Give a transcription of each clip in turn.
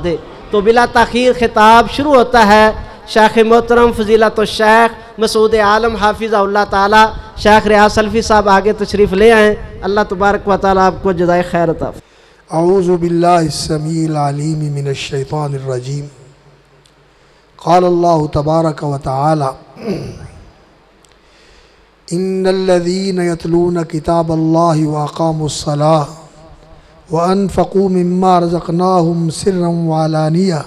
دے۔ تو بلا تاخیر خطاب شروع ہوتا ہے شیخ محترم فضیلت الشیخ مسعود عالم حافظہ اللہ تعالی۔ شیخ ریاض سلفی صاحب آگے تشریف لے آئیں، اللہ تبارک و تعالی آپ کو جزائے خیر عطا فرمائے۔ اعوذ باللہ السمیع العلیم من الشیطان الرجیم۔ قال اللہ تبارک و تعالی ان الذین یتلون کتاب اللہ واقاموا الصلاۃ وانفقوا مما رزقناہم سرا وعلانیہ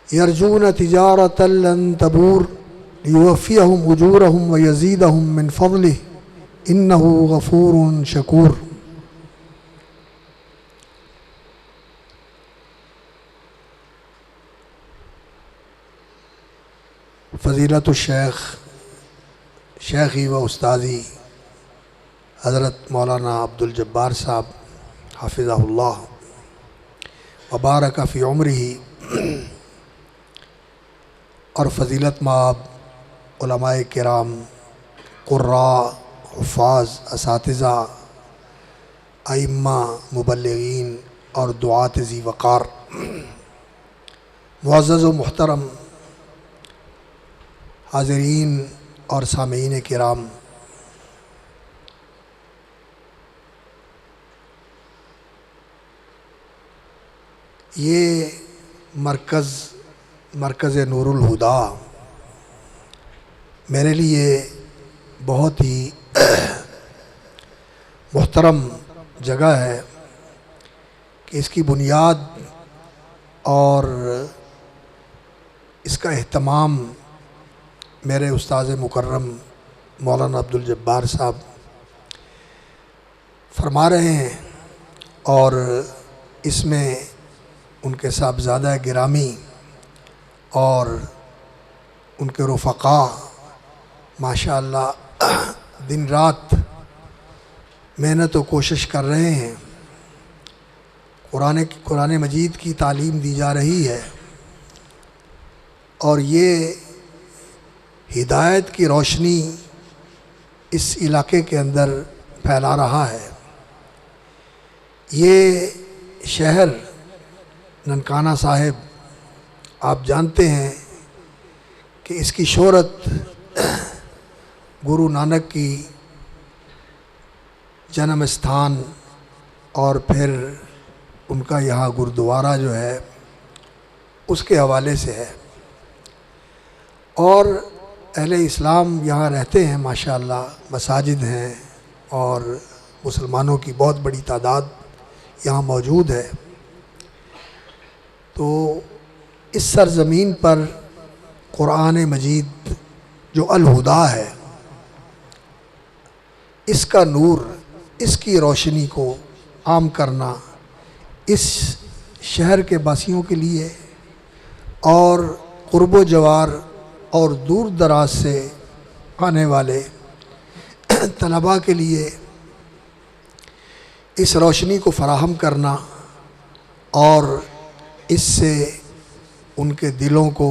یرجون تجارۃ لن تبور لیوفیہم اجورہم ویزیدہم من فضلہ انہ غفور شکور۔ فضیلت الشیخ شیخی و استاذی حضرت مولانا عبدالجبار صاحب حافظہ اللہ وبارک فی عمرہ، اور فضیلت مآب علماء کرام، قراء، حفاظ، اساتذہ، ائمہ، مبلغین اور دعات ذی وقار، معزز و محترم حاضرین اور سامعین کرام، یہ مرکز نور الہدا میرے لیے بہت ہی محترم جگہ ہے کہ اس کی بنیاد اور اس کا اہتمام میرے استاذ مکرم مولانا عبدالجبار صاحب فرما رہے ہیں، اور اس میں ان کے صاحبزادہ گرامی اور ان کے رفقاء ماشاء اللہ دن رات محنت و کوشش کر رہے ہیں۔ قرآن مجید کی تعلیم دی جا رہی ہے، اور یہ ہدایت کی روشنی اس علاقے کے اندر پھیلا رہا ہے۔ یہ شہر ننکانہ صاحب آپ جانتے ہیں کہ اس کی شہرت گرو نانک کی جنم استھان اور پھر ان کا یہاں گردوارہ جو ہے اس کے حوالے سے ہے، اور اہل اسلام یہاں رہتے ہیں ماشاءاللہ، مساجد ہیں اور مسلمانوں کی بہت بڑی تعداد یہاں موجود ہے۔ تو اس سرزمین پر قرآن مجید جو الہدا ہے، اس کا نور، اس کی روشنی کو عام کرنا اس شہر کے باسیوں کے لیے اور قرب و جوار اور دور دراز سے آنے والے طلباء کے لیے اس روشنی کو فراہم کرنا، اور اس سے ان کے دلوں کو،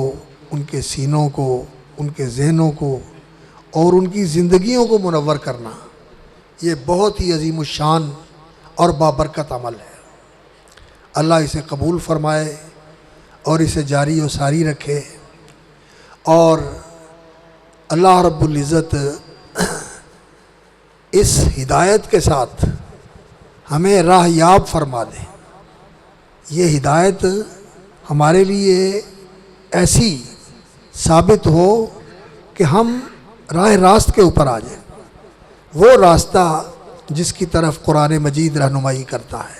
ان کے سینوں کو، ان کے ذہنوں کو اور ان کی زندگیوں کو منور کرنا، یہ بہت ہی عظیم الشان اور بابرکت عمل ہے۔ اللہ اسے قبول فرمائے اور اسے جاری و ساری رکھے، اور اللہ رب العزت اس ہدایت کے ساتھ ہمیں راہ یاب فرما دے۔ یہ ہدایت ہمارے لیے ایسی ثابت ہو کہ ہم راہ راست کے اوپر آ جائیں، وہ راستہ جس کی طرف قرآن مجید رہنمائی کرتا ہے،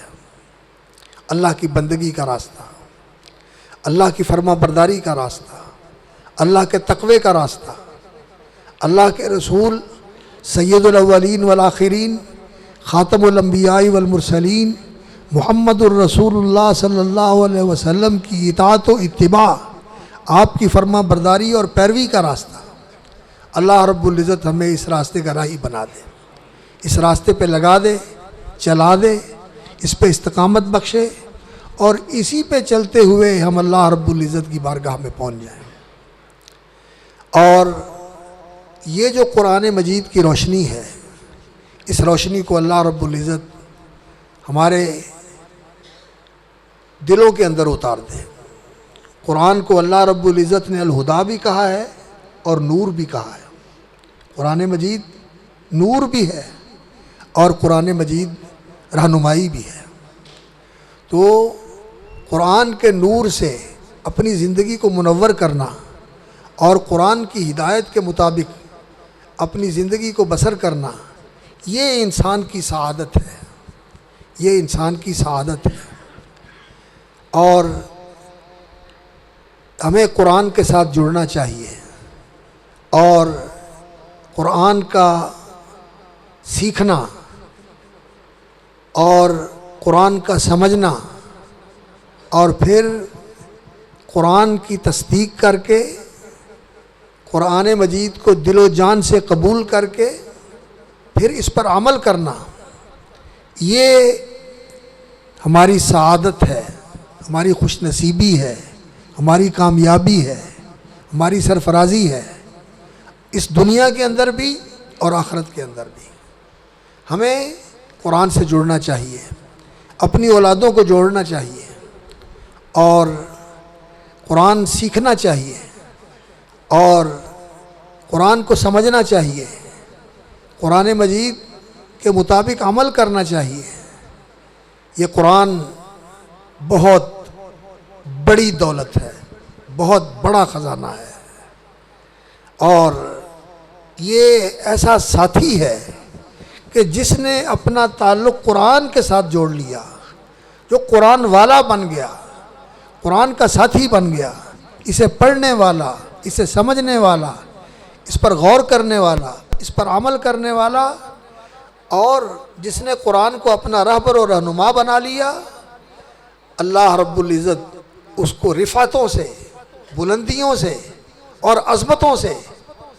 اللہ کی بندگی کا راستہ، اللہ کی فرما برداری کا راستہ، اللہ کے تقوی کا راستہ، اللہ کے رسول سید الاولین والآخرین خاتم الانبیاء والمرسلین محمد الرسول اللہ صلی اللہ علیہ وسلم کی اطاعت و اتباع، آپ کی فرما برداری اور پیروی کا راستہ۔ اللہ رب العزت ہمیں اس راستے کا راہی بنا دے، اس راستے پہ لگا دے، چلا دے، اس پہ استقامت بخشے، اور اسی پہ چلتے ہوئے ہم اللہ رب العزت کی بارگاہ میں پہنچ جائیں۔ اور یہ جو قرآن مجید کی روشنی ہے، اس روشنی کو اللہ رب العزت ہمارے دلوں کے اندر اتار دے۔ قرآن کو اللہ رب العزت نے الہدا بھی کہا ہے اور نور بھی کہا ہے۔ قرآن مجید نور بھی ہے اور قرآن مجید رہنمائی بھی ہے۔ تو قرآن کے نور سے اپنی زندگی کو منور کرنا اور قرآن کی ہدایت کے مطابق اپنی زندگی کو بسر کرنا، یہ انسان کی سعادت ہے، یہ انسان کی سعادت ہے۔ اور ہمیں قرآن کے ساتھ جڑنا چاہیے اور قرآن کا سیکھنا اور قرآن کا سمجھنا اور پھر قرآن کی تصدیق کر کے قرآن مجید کو دل و جان سے قبول کر کے پھر اس پر عمل کرنا، یہ ہماری سعادت ہے، ہماری خوش نصیبی ہے، ہماری کامیابی ہے، ہماری سرفرازی ہے، اس دنیا کے اندر بھی اور آخرت کے اندر بھی۔ ہمیں قرآن سے جڑنا چاہیے، اپنی اولادوں کو جوڑنا چاہیے اور قرآن سیکھنا چاہیے اور قرآن کو سمجھنا چاہیے، قرآن مجید کے مطابق عمل کرنا چاہیے۔ یہ قرآن بہت بڑی دولت ہے، بہت بڑا خزانہ ہے اور یہ ایسا ساتھی ہے کہ جس نے اپنا تعلق قرآن کے ساتھ جوڑ لیا، جو قرآن والا بن گیا، قرآن کا ساتھی بن گیا، اسے پڑھنے والا، اسے سمجھنے والا، اس پر غور کرنے والا، اس پر عمل کرنے والا، اور جس نے قرآن کو اپنا رہبر و رہنما بنا لیا، اللہ رب العزت اس کو رفعتوں سے، بلندیوں سے اور عظمتوں سے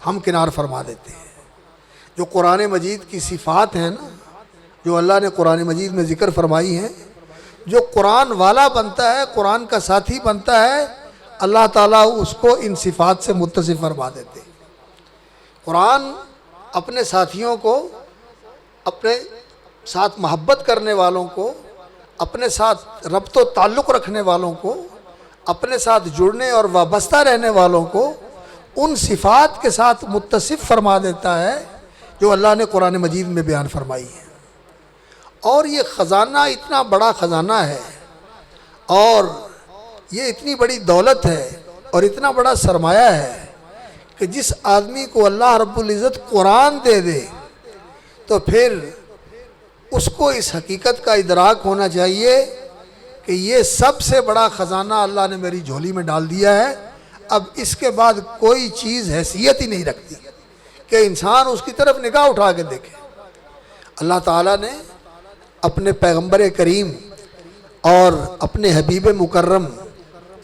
ہمکنار فرما دیتے ہیں۔ جو قرآن مجید کی صفات ہیں نا، جو اللہ نے قرآن مجید میں ذکر فرمائی ہیں، جو قرآن والا بنتا ہے، قرآن کا ساتھی بنتا ہے، اللہ تعالیٰ اس کو ان صفات سے متصف فرما دیتے ہیں۔ قرآن اپنے ساتھیوں کو، اپنے ساتھ محبت کرنے والوں کو، اپنے ساتھ ربط و تعلق رکھنے والوں کو، اپنے ساتھ جڑنے اور وابستہ رہنے والوں کو ان صفات کے ساتھ متصف فرما دیتا ہے جو اللہ نے قرآن مجید میں بیان فرمائی ہے۔ اور یہ خزانہ اتنا بڑا خزانہ ہے اور یہ اتنی بڑی دولت ہے اور اتنا بڑا سرمایہ ہے کہ جس آدمی کو اللہ رب العزت قرآن دے دے تو پھر اس کو اس حقیقت کا ادراک ہونا چاہیے کہ یہ سب سے بڑا خزانہ اللہ نے میری جھولی میں ڈال دیا ہے، اب اس کے بعد کوئی چیز حیثیت ہی نہیں رکھتی کہ انسان اس کی طرف نگاہ اٹھا کے دیکھے۔ اللہ تعالیٰ نے اپنے پیغمبر کریم اور اپنے حبیب مکرم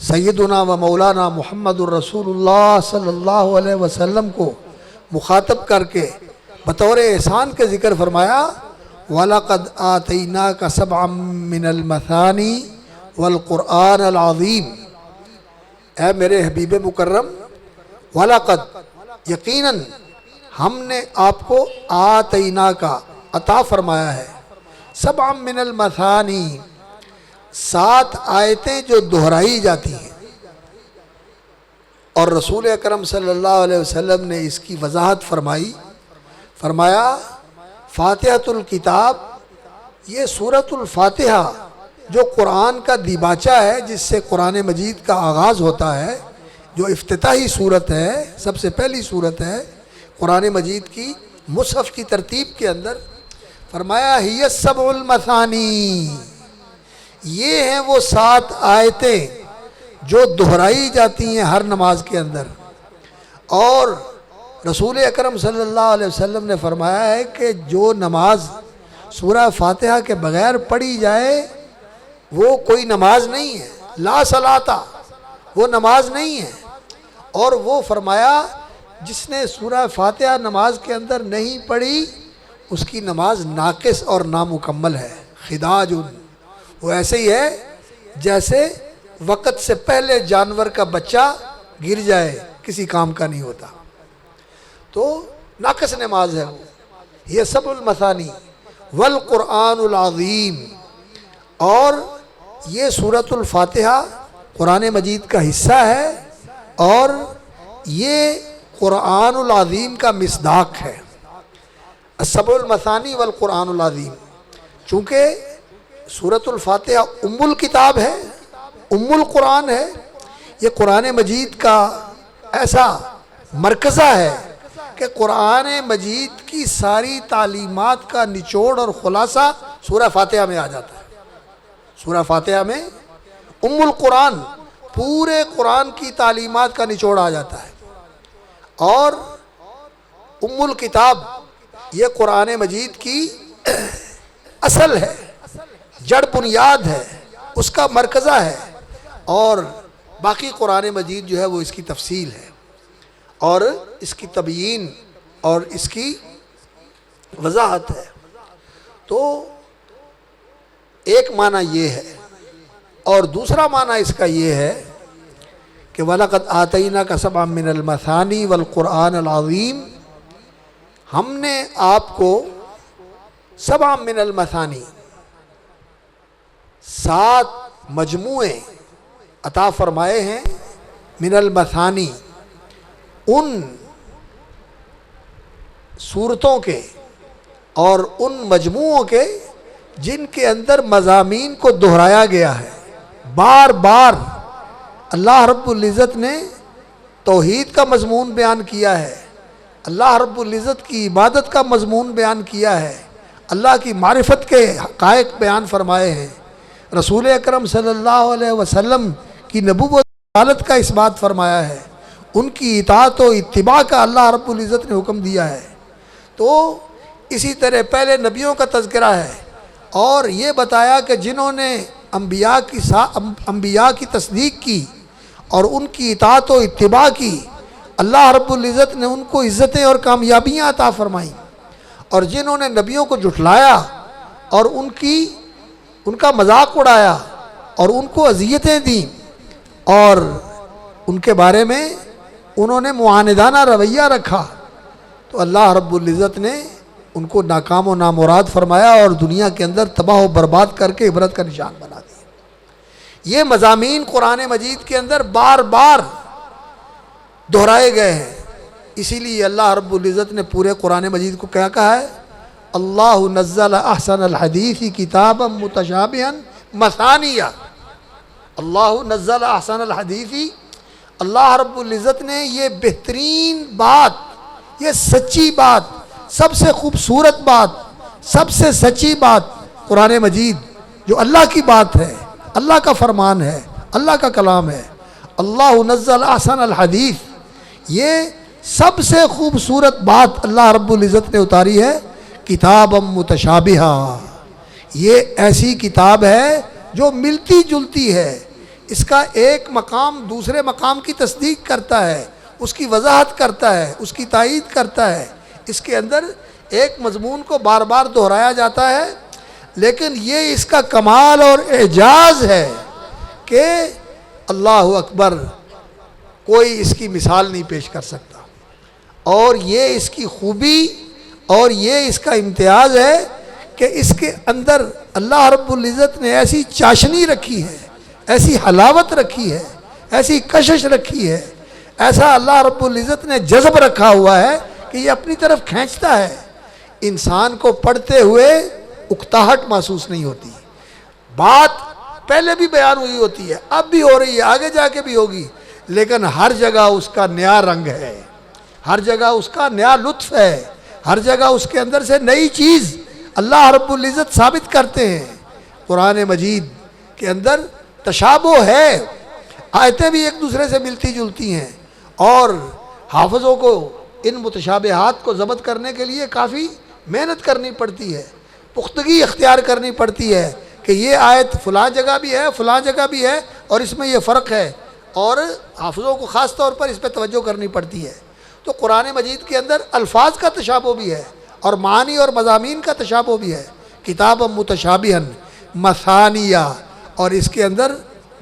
سیدنا و مولانا محمد الرسول اللہ صلی اللہ علیہ وسلم کو مخاطب کر کے بطور احسان کے ذکر فرمایا، وَلَقَدْ آتَيْنَاكَ سَبْعًا مِّنَ الْمَثَانِي وَالْقُرْآنَ الْعَظِيمِ۔ اے میرے حبیب مکرم، وَلَقَدْ یقیناً ہم نے آپ کو آتَيْنَاكَ عطا فرمایا ہے، سبعا من المثانی 7 آیتیں جو دہرائی جاتی ہیں، اور رسول اکرم صلی اللہ علیہ وسلم نے اس کی وضاحت فرمائی، فرمایا فاتحۃ الکتاب، یہ سورۃ الفاتحہ جو قرآن کا دیباچہ ہے جس سے قرآن مجید کا آغاز ہوتا ہے، جو افتتاحی صورت ہے، سب سے پہلی صورت ہے قرآن مجید کی مصحف کی ترتیب کے اندر، فرمایا ہی السبع المثانی، یہ ہیں وہ 7 آیتیں جو دہرائی جاتی ہیں ہر نماز کے اندر۔ اور رسول اکرم صلی اللہ علیہ وسلم نے فرمایا ہے کہ جو نماز سورہ فاتحہ کے بغیر پڑھی جائے وہ کوئی نماز نہیں ہے، لا صلاۃ، وہ نماز نہیں ہے۔ اور وہ فرمایا جس نے سورہ فاتحہ نماز کے اندر نہیں پڑھی اس کی نماز ناقص اور نامکمل ہے، خداج، وہ ایسے ہی ہے جیسے وقت سے پہلے جانور کا بچہ گر جائے، کسی کام کا نہیں ہوتا، تو ناقص نماز ہے وہ۔ یہ سبع المثانی والقرآن العظیم، اور یہ سورۃ الفاتحہ قرآن مجید کا حصہ ہے اور یہ قرآن العظیم کا مصداق ہے۔ السبع المثانی والقرآن العظیم، چونکہ سورۃ الفاتحہ ام الکتاب ہے، ام القرآن ہے، یہ قرآن مجید کا ایسا مرکزہ ہے کہ قرآن مجید کی ساری تعلیمات کا نچوڑ اور خلاصہ سورہ فاتحہ میں آ جاتا ہے۔ سورہ فاتحہ میں ام القرآن پورے قرآن کی تعلیمات کا نچوڑ آ جاتا ہے، اور ام الکتاب یہ قرآن مجید کی اصل ہے، جڑ بنیاد ہے، اس کا مرکزہ ہے، اور باقی قرآن مجید جو ہے وہ اس کی تفصیل ہے اور اس کی تبیین اور اس کی وضاحت ہے۔ تو ایک معنی یہ ہے، اور دوسرا معنی اس کا یہ ہے کہ وَلَقَدْ آتَيْنَاكَ سَبْعًا مِّنَ الْمَثَانِي وَالْقُرْآنَ الْعَظِيمِ، ہم نے آپ کو سبع من المثانی 7 مجموعے عطا فرمائے ہیں، من المثانی ان صورتوں کے اور ان مجموعوں کے جن کے اندر مضامین کو دہرایا گیا ہے۔ بار بار اللہ رب العزت نے توحید کا مضمون بیان کیا ہے، اللہ رب العزت کی عبادت کا مضمون بیان کیا ہے، اللہ کی معرفت کے حقائق بیان فرمائے ہیں، رسول اکرم صلی اللہ علیہ وسلم کی نبوت رسالت کا اس بات فرمایا ہے، ان کی اطاعت و اتباع کا اللہ رب العزت نے حکم دیا ہے۔ تو اسی طرح پہلے نبیوں کا تذکرہ ہے اور یہ بتایا کہ جنہوں نے انبیاء کی تصدیق کی اور ان کی اطاعت و اتباع کی، اللہ رب العزت نے ان کو عزتیں اور کامیابیاں عطا فرمائیں، اور جنہوں نے نبیوں کو جھٹلایا اور ان کا مذاق اڑایا اور ان کو اذیتیں دیں اور ان کے بارے میں انہوں نے معاندانہ رویہ رکھا، تو اللہ رب العزت نے ان کو ناکام و نامراد فرمایا اور دنیا کے اندر تباہ و برباد کر کے عبرت کا نشان بنا دیا۔ یہ مضامین قرآن مجید کے اندر بار بار دہرائے گئے ہیں، اسی لیے اللہ رب العزت نے پورے قرآن مجید کو کیا کہا ہے؟ اللہ نزل احسن الحدیث کتابا متشابہا مثانیہ۔ اللہ نزل احسن الحدیث، اللہ رب العزت نے یہ بہترین بات، یہ سچی بات، سب سے خوبصورت بات، سب سے سچی بات قرآن مجید جو اللہ کی بات ہے، اللہ کا فرمان ہے، اللہ کا کلام ہے، اللہ نزل احسن الحدیث، یہ سب سے خوبصورت بات اللہ رب العزت نے اتاری ہے، کتابا متشابہا، یہ ایسی کتاب ہے جو ملتی جلتی ہے، اس کا ایک مقام دوسرے مقام کی تصدیق کرتا ہے، اس کی وضاحت کرتا ہے، اس کی تائید کرتا ہے، اس کے اندر ایک مضمون کو بار بار دہرایا جاتا ہے، لیکن یہ اس کا کمال اور اعجاز ہے کہ اللہ اکبر، کوئی اس کی مثال نہیں پیش کر سکتا، اور یہ اس کی خوبی اور یہ اس کا امتیاز ہے کہ اس کے اندر اللہ رب العزت نے ایسی چاشنی رکھی ہے، ایسی حلاوت رکھی ہے، ایسی کشش رکھی ہے، ایسا اللہ رب العزت نے جذب رکھا ہوا ہے کہ یہ اپنی طرف کھینچتا ہے، انسان کو پڑھتے ہوئے اکتاہٹ محسوس نہیں ہوتی، بات پہلے بھی بیان ہوئی ہوتی ہے، اب بھی ہو رہی ہے، آگے جا کے بھی ہوگی، لیکن ہر جگہ اس کا نیا رنگ ہے، ہر جگہ اس کا نیا لطف ہے، ہر جگہ اس کے اندر سے نئی چیز اللہ رب العزت ثابت کرتے ہیں۔ قرآن مجید کے اندر تشابہ ہے، آیتیں بھی ایک دوسرے سے ملتی جلتی ہیں، اور حافظوں کو ان متشابہات کو ضبط کرنے کے لیے کافی محنت کرنی پڑتی ہے، پختگی اختیار کرنی پڑتی ہے کہ یہ آیت فلاں جگہ بھی ہے، فلاں جگہ بھی ہے، اور اس میں یہ فرق ہے، اور حافظوں کو خاص طور پر اس پہ توجہ کرنی پڑتی ہے۔ تو قرآن مجید کے اندر الفاظ کا تشابہ بھی ہے اور معانی اور مضامین کا تشابہ بھی ہے، کتاب متشابہا مثانیہ، اور اس کے اندر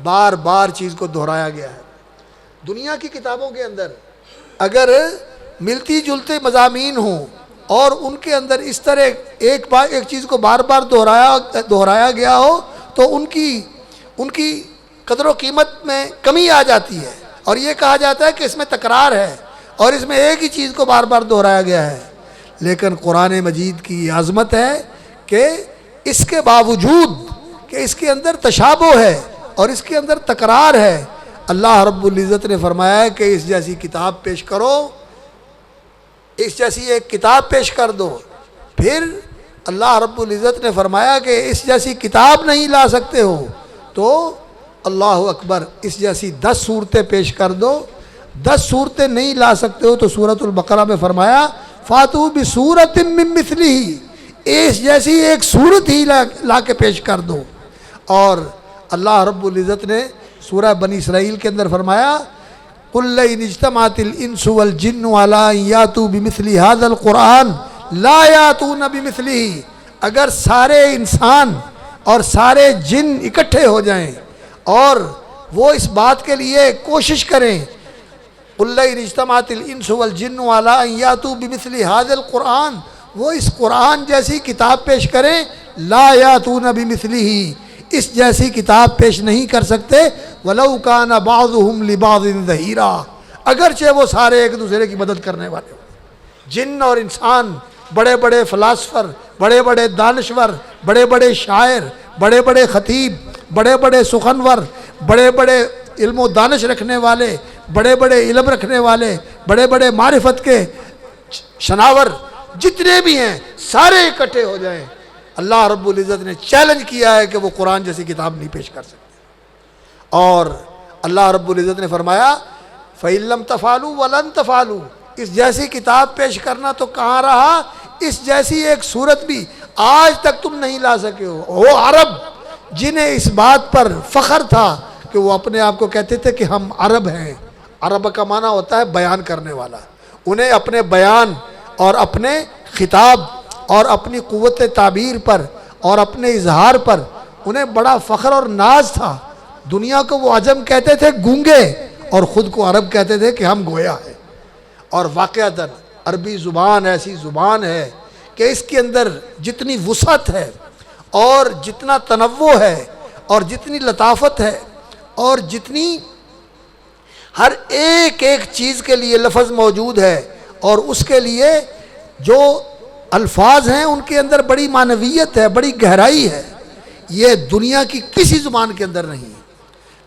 بار بار چیز کو دہرایا گیا ہے۔ دنیا کی کتابوں کے اندر اگر ملتی جلتے مضامین ہوں اور ان کے اندر اس طرح ایک چیز کو بار بار دہرایا گیا ہو، تو ان کی قدر و قیمت میں کمی آ جاتی ہے، اور یہ کہا جاتا ہے کہ اس میں تکرار ہے اور اس میں ایک ہی چیز کو بار بار دہرایا گیا ہے۔ لیکن قرآن مجید کی یہ عظمت ہے کہ اس کے باوجود کہ اس کے اندر تشابہ ہے اور اس کے اندر تکرار ہے، اللہ رب العزت نے فرمایا ہے کہ اس جیسی کتاب پیش کرو، اس جیسی ایک کتاب پیش کر دو۔ پھر اللہ رب العزت نے فرمایا کہ اس جیسی کتاب نہیں لا سکتے ہو تو اللہ اکبر، اس جیسی 10 صورتیں پیش کر دو۔ 10 صورتیں نہیں لا سکتے ہو تو سورۃ البقرہ میں فرمایا فاتو بسورۃ من مثلہ، اس جیسی ایک صورت ہی لا کے پیش کر دو۔ اور اللہ رب العزت نے سورہ بنی اسرائیل کے اندر فرمایا قل ان اجتمعت الانس والجن علی ان یاتوا بمثل هذا القرآن لا یاتون بمثلہ، اگر سارے انسان اور سارے جن اکٹھے ہو جائیں اور وہ اس بات کے لیے کوشش کریں، قل ان اجتمعت الانس والجن علی ان یاتوا بمثل هذا القرآن، وہ اس قرآن جیسی کتاب پیش کریں، لا یاتون بمثلہ، اس جیسی کتاب پیش نہیں کر سکتے، وَلَوْ كَانَ بَعْضُهُمْ لِبَعْضٍ ظَهِيرًا، اگرچہ وہ سارے ایک دوسرے کی مدد کرنے والے ہوں۔ جن اور انسان، بڑے بڑے فلاسفر، بڑے بڑے دانشور، بڑے بڑے شاعر، بڑے بڑے خطیب، بڑے بڑے سخنور، بڑے بڑے علم و دانش رکھنے والے، بڑے بڑے علم رکھنے والے، بڑے بڑے معرفت کے شناور جتنے بھی ہیں، سارے اکٹھے ہو جائیں، اللہ رب العزت نے چیلنج کیا ہے کہ وہ قرآن جیسی کتاب نہیں پیش کر سکتے۔ اور اللہ رب العزت نے فرمایا فَإِن لَّمْ تَفْعَلُوا وَلَن تَفْعَلُوا، اس جیسی کتاب پیش کرنا تو کہاں رہا، اس جیسی ایک صورت بھی آج تک تم نہیں لا سکے ہو۔ وہ عرب جنہیں اس بات پر فخر تھا کہ وہ اپنے آپ کو کہتے تھے کہ ہم عرب ہیں، عرب کا معنی ہوتا ہے بیان کرنے والا، انہیں اپنے بیان اور اپنے خطاب اور اپنی قوت تعبیر پر اور اپنے اظہار پر انہیں بڑا فخر اور ناز تھا۔ دنیا کو وہ عجم کہتے تھے گونگے، اور خود کو عرب کہتے تھے کہ ہم گویا ہیں۔ اور واقعتاً عربی زبان ایسی زبان ہے کہ اس کے اندر جتنی وسعت ہے اور جتنا تنوع ہے اور جتنی لطافت ہے اور جتنی ہر ایک ایک چیز کے لیے لفظ موجود ہے، اور اس کے لیے جو الفاظ ہیں ان کے اندر بڑی معنویت ہے، بڑی گہرائی ہے، یہ دنیا کی کسی زبان کے اندر نہیں۔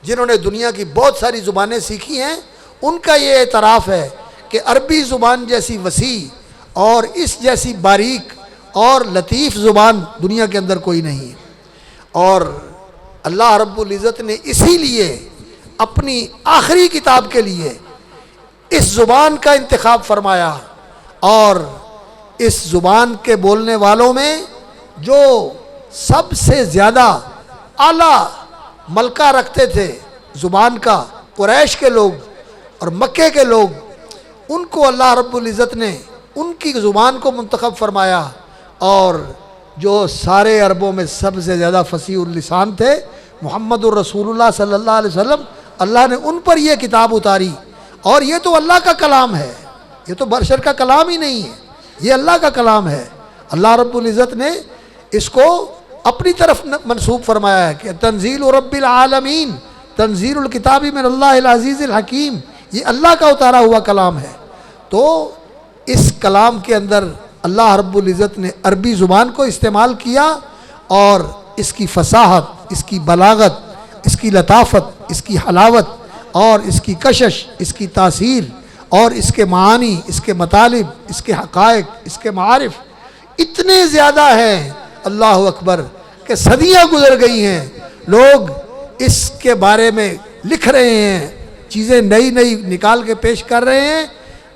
جنہوں نے دنیا کی بہت ساری زبانیں سیکھی ہیں ان کا یہ اعتراف ہے کہ عربی زبان جیسی وسیع اور اس جیسی باریک اور لطیف زبان دنیا کے اندر کوئی نہیں۔ اور اللہ رب العزت نے اسی لیے اپنی آخری کتاب کے لیے اس زبان کا انتخاب فرمایا، اور اس زبان کے بولنے والوں میں جو سب سے زیادہ اعلیٰ ملکہ رکھتے تھے زبان کا، قریش کے لوگ اور مکے کے لوگ، ان کو اللہ رب العزت نے ان کی زبان کو منتخب فرمایا، اور جو سارے عربوں میں سب سے زیادہ فصیح اللسان تھے محمد الرسول اللہ صلی اللہ علیہ وسلم، اللہ نے ان پر یہ کتاب اتاری۔ اور یہ تو اللہ کا کلام ہے، یہ تو بشر کا کلام ہی نہیں ہے، یہ اللہ کا کلام ہے۔ اللہ رب العزت نے اس کو اپنی طرف منسوب فرمایا ہے کہ تنزیل رب العالمین، تنزیل الکتاب من اللہ العزیز الحکیم، یہ اللہ کا اتارا ہوا کلام ہے۔ تو اس کلام کے اندر اللہ رب العزت نے عربی زبان کو استعمال کیا، اور اس کی فصاحت، اس کی بلاغت، اس کی لطافت، اس کی حلاوت اور اس کی کشش، اس کی تاثیر اور اس کے معانی، اس کے مطالب، اس کے حقائق، اس کے معارف اتنے زیادہ ہیں، اللہ اکبر، کہ صدیاں گزر گئی ہیں، لوگ اس کے بارے میں لکھ رہے ہیں، چیزیں نئی نئی نکال کے پیش کر رہے ہیں،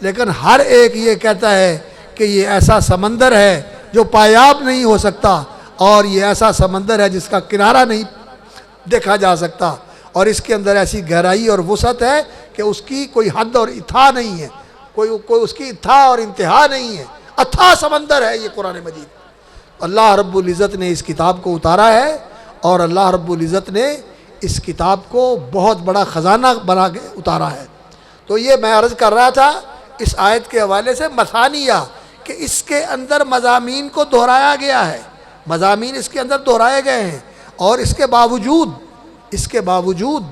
لیکن ہر ایک یہ کہتا ہے کہ یہ ایسا سمندر ہے جو پایاب نہیں ہو سکتا، اور یہ ایسا سمندر ہے جس کا کنارہ نہیں دیکھا جا سکتا، اور اس کے اندر ایسی گہرائی اور وسعت ہے کہ اس کی کوئی حد اور اتھا نہیں ہے، کوئی اس کی اتھا اور انتہا نہیں ہے، اتھا سمندر ہے یہ قرآن مجید۔ اللہ رب العزت نے اس کتاب کو اتارا ہے، اور اللہ رب العزت نے اس کتاب کو بہت بڑا خزانہ بنا کے اتارا ہے۔ تو یہ میں عرض کر رہا تھا اس آیت کے حوالے سے مثانیہ، کہ اس کے اندر مضامین کو دہرایا گیا ہے، مضامین اس کے اندر دہرائے گئے ہیں، اور اس کے باوجود اس کے باوجود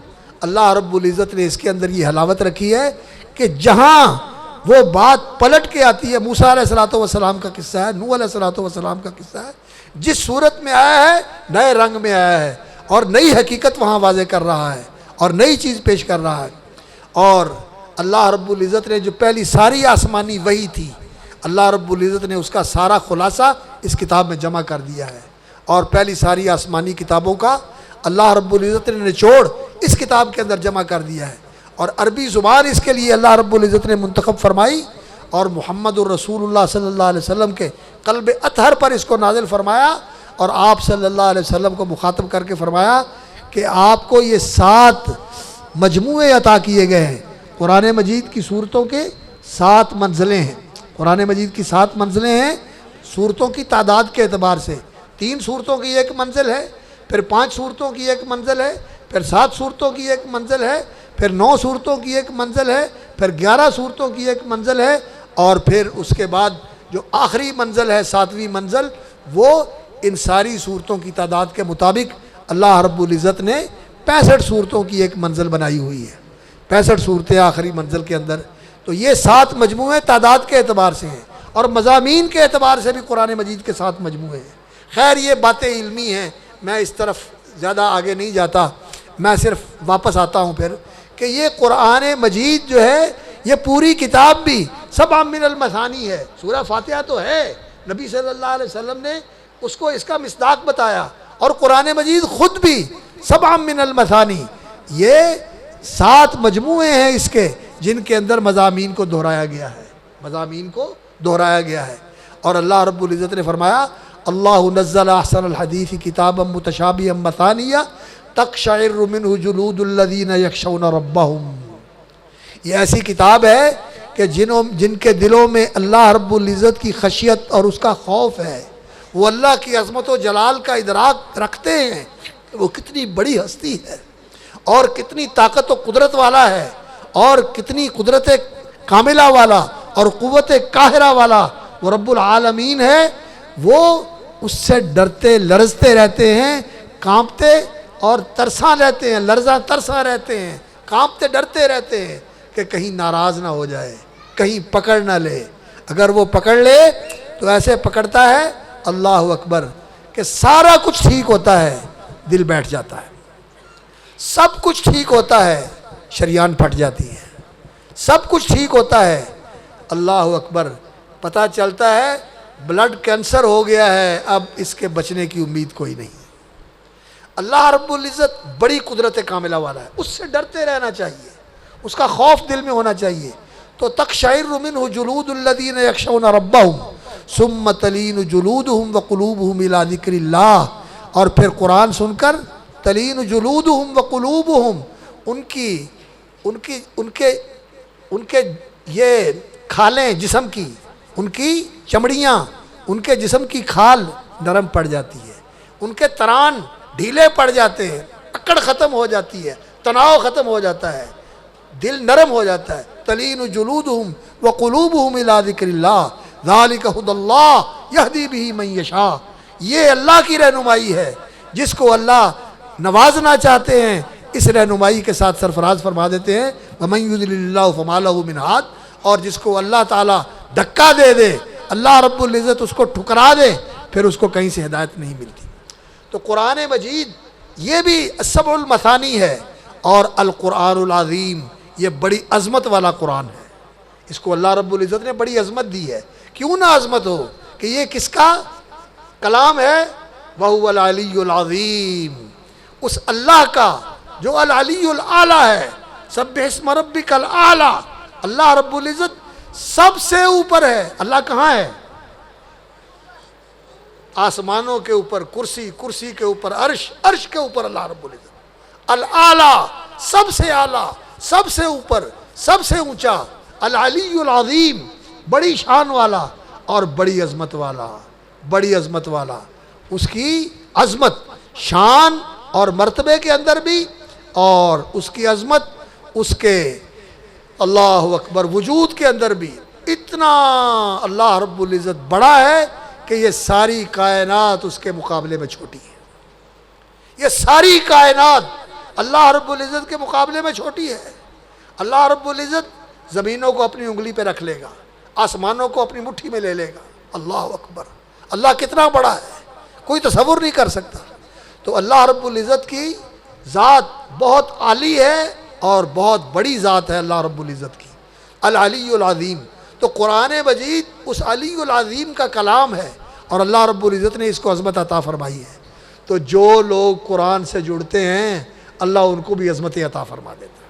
اللہ رب العزت نے اس کے اندر یہ حلاوت رکھی ہے کہ جہاں وہ بات پلٹ کے آتی ہے، موسیٰ علیہ الصلوۃ والسلام کا قصہ ہے، نوح علیہ الصلوۃ والسلام کا قصہ ہے، جس صورت میں آیا ہے نئے رنگ میں آیا ہے اور نئی حقیقت وہاں واضح کر رہا ہے اور نئی چیز پیش کر رہا ہے. اور اللہ رب العزت نے جو پہلی ساری آسمانی وحی تھی، اللہ رب العزت نے اس کا سارا خلاصہ اس کتاب میں جمع کر دیا ہے، اور پہلی ساری آسمانی کتابوں کا اللہ رب العزت نے نچوڑ اس کتاب کے اندر جمع کر دیا ہے. اور عربی زبان اس کے لیے اللہ رب العزت نے منتخب فرمائی اور محمد الرسول اللہ صلی اللہ علیہ وسلم کے قلب اطہر پر اس کو نازل فرمایا، اور آپ صلی اللہ علیہ وسلم کو مخاطب کر کے فرمایا کہ آپ کو یہ 7 مجموعے عطا کیے گئے ہیں. قرآن مجید کی صورتوں کے 7 منزلیں ہیں. قرآن مجید کی 7 منزلیں ہیں صورتوں کی تعداد کے اعتبار سے. 3 صورتوں کی ایک منزل ہے، پھر 5 صورتوں کی ایک منزل ہے، پھر 7 صورتوں کی ایک منزل ہے، پھر 9 صورتوں کی ایک منزل ہے، پھر 11 صورتوں کی ایک منزل ہے، اور پھر اس کے بعد جو آخری منزل ہے 7ویں منزل، وہ ان ساری صورتوں کی تعداد کے مطابق اللہ رب العزت نے 65 صورتوں کی ایک منزل بنائی ہوئی ہے. 65 صورتیں آخری منزل کے اندر. تو یہ 7 مجموعے تعداد کے اعتبار سے ہیں، اور مضامین کے اعتبار سے بھی قرآن مجید کے 7 مجموعے ہیں. خیر یہ باتیں علمی ہیں، میں اس طرف زیادہ آگے نہیں جاتا، میں صرف واپس آتا ہوں پھر کہ یہ قرآن مجید جو ہے یہ پوری کتاب بھی 7 من المثانی ہے. سورہ فاتحہ تو ہے، نبی صلی اللہ علیہ وسلم نے اس کو اس کا مصداق بتایا، اور قرآن مجید خود بھی 7 من المثانی، یہ 7 مجموعے ہیں اس کے جن کے اندر مضامین کو دہرایا گیا ہے، مضامین کو دہرایا گیا ہے. اور اللہ رب العزت نے فرمایا اللہ نزل احسن الحدیث کتابا متشابہا مثانیہ تقشعر منہ جلود الذین یخشون ربہم. یہ ایسی کتاب ہے کہ جن کے دلوں میں اللہ رب العزت کی خشیت اور اس کا خوف ہے، وہ اللہ کی عظمت و جلال کا ادراک رکھتے ہیں کہ وہ کتنی بڑی ہستی ہے اور کتنی طاقت و قدرت والا ہے اور کتنی قدرت کاملہ والا اور قوت قاہرہ والا وہ رب العالمین ہے. وہ اس سے ڈرتے لرزتے رہتے ہیں، کانپتے اور ترساں رہتے ہیں، لرزاں ترساں رہتے ہیں، کانپتے ڈرتے رہتے ہیں کہ کہیں ناراض نہ ہو جائے، کہیں پکڑ نہ لے. اگر وہ پکڑ لے تو ایسے پکڑتا ہے اللہ اکبر کہ سارا کچھ ٹھیک ہوتا ہے، دل بیٹھ جاتا ہے. سب کچھ ٹھیک ہوتا ہے، شریان پھٹ جاتی ہے. سب کچھ ٹھیک ہوتا ہے، اللہ اکبر پتہ چلتا ہے بلڈ کینسر ہو گیا ہے، اب اس کے بچنے کی امید کوئی نہیں. اللہ رب العزت بڑی قدرت کاملہ والا ہے، اس سے ڈرتے رہنا چاہیے، اس کا خوف دل میں ہونا چاہیے. تو تقشعر منہ جلود الذین یخشون ربہم ثم تلین جلودہم وقلوبہم الی ذکر اللہ. اور پھر قرآن سن کر تلین جلودہم وقلوبہم، ان کے یہ کھالیں جسم کی، ان کی چمڑیاں، ان کے جسم کی کھال نرم پڑ جاتی ہے، ان کے تران ڈھیلے پڑ جاتے ہیں، اکڑ ختم ہو جاتی ہے، تناؤ ختم ہو جاتا ہے، دل نرم ہو جاتا ہے. تلین جلودہم وقلوبہم الی ذکر اللہ ذالک ھدی اللہ یہدی بہ من یشاء. یہ اللہ کی رہنمائی ہے، جس کو اللہ نوازنا چاہتے ہیں اس رہنمائی کے ساتھ سرفراز فرما دیتے ہیں ومن یضلل اللہ فما لہ من ہاد. اور جس کو اللہ تعالیٰ دھکا دے دے، اللہ رب العزت اس کو ٹھکرا دے، پھر اس کو کہیں سے ہدایت نہیں ملتی. تو قرآن مجید یہ بھی 7 المثانی ہے، اور القرآن العظیم یہ بڑی عظمت والا قرآن ہے. اس کو اللہ رب العزت نے بڑی عظمت دی ہے. کیوں نہ عظمت ہو کہ یہ کس کا کلام ہے؟ وَهُوَ الْعَلِيُّ الْعَظِيمُ، اس اللہ کا جو العلی الاعلیٰ ہے. سبح اسم ربک الاعلیٰ، اللہ رب العزت سب سے اوپر ہے. اللہ کہاں ہے؟ آسمانوں کے اوپر کرسی، کرسی کے اوپر عرش، عرش کے اوپر اللہ رب العزت. الاعلیٰ، سب سے اعلیٰ، سب سے اوپر، سب سے اونچا. العلی العظیم، بڑی شان والا اور بڑی عظمت والا، بڑی عظمت والا. اس کی عظمت شان اور مرتبے کے اندر بھی، اور اس کی عظمت اس کے اللہ اکبر وجود کے اندر بھی اتنا اللہ رب العزت بڑا ہے کہ یہ ساری کائنات اس کے مقابلے میں چھوٹی ہے. یہ ساری کائنات اللہ رب العزت کے مقابلے میں چھوٹی ہے. اللہ رب العزت زمینوں کو اپنی انگلی پہ رکھ لے گا, آسمانوں کو اپنی مٹھی میں لے لے گا. اللہ اکبر, اللہ کتنا بڑا ہے, کوئی تصور نہیں کر سکتا. تو اللہ رب العزت کی ذات بہت عالی ہے اور بہت بڑی ذات ہے اللہ رب العزت کی, العلی العظیم. تو قرآن مجید اس علی العظیم کا کلام ہے اور اللہ رب العزت نے اس کو عظمت عطا فرمائی ہے. تو جو لوگ قرآن سے جڑتے ہیں اللہ ان کو بھی عظمت عطا فرما دیتا ہے,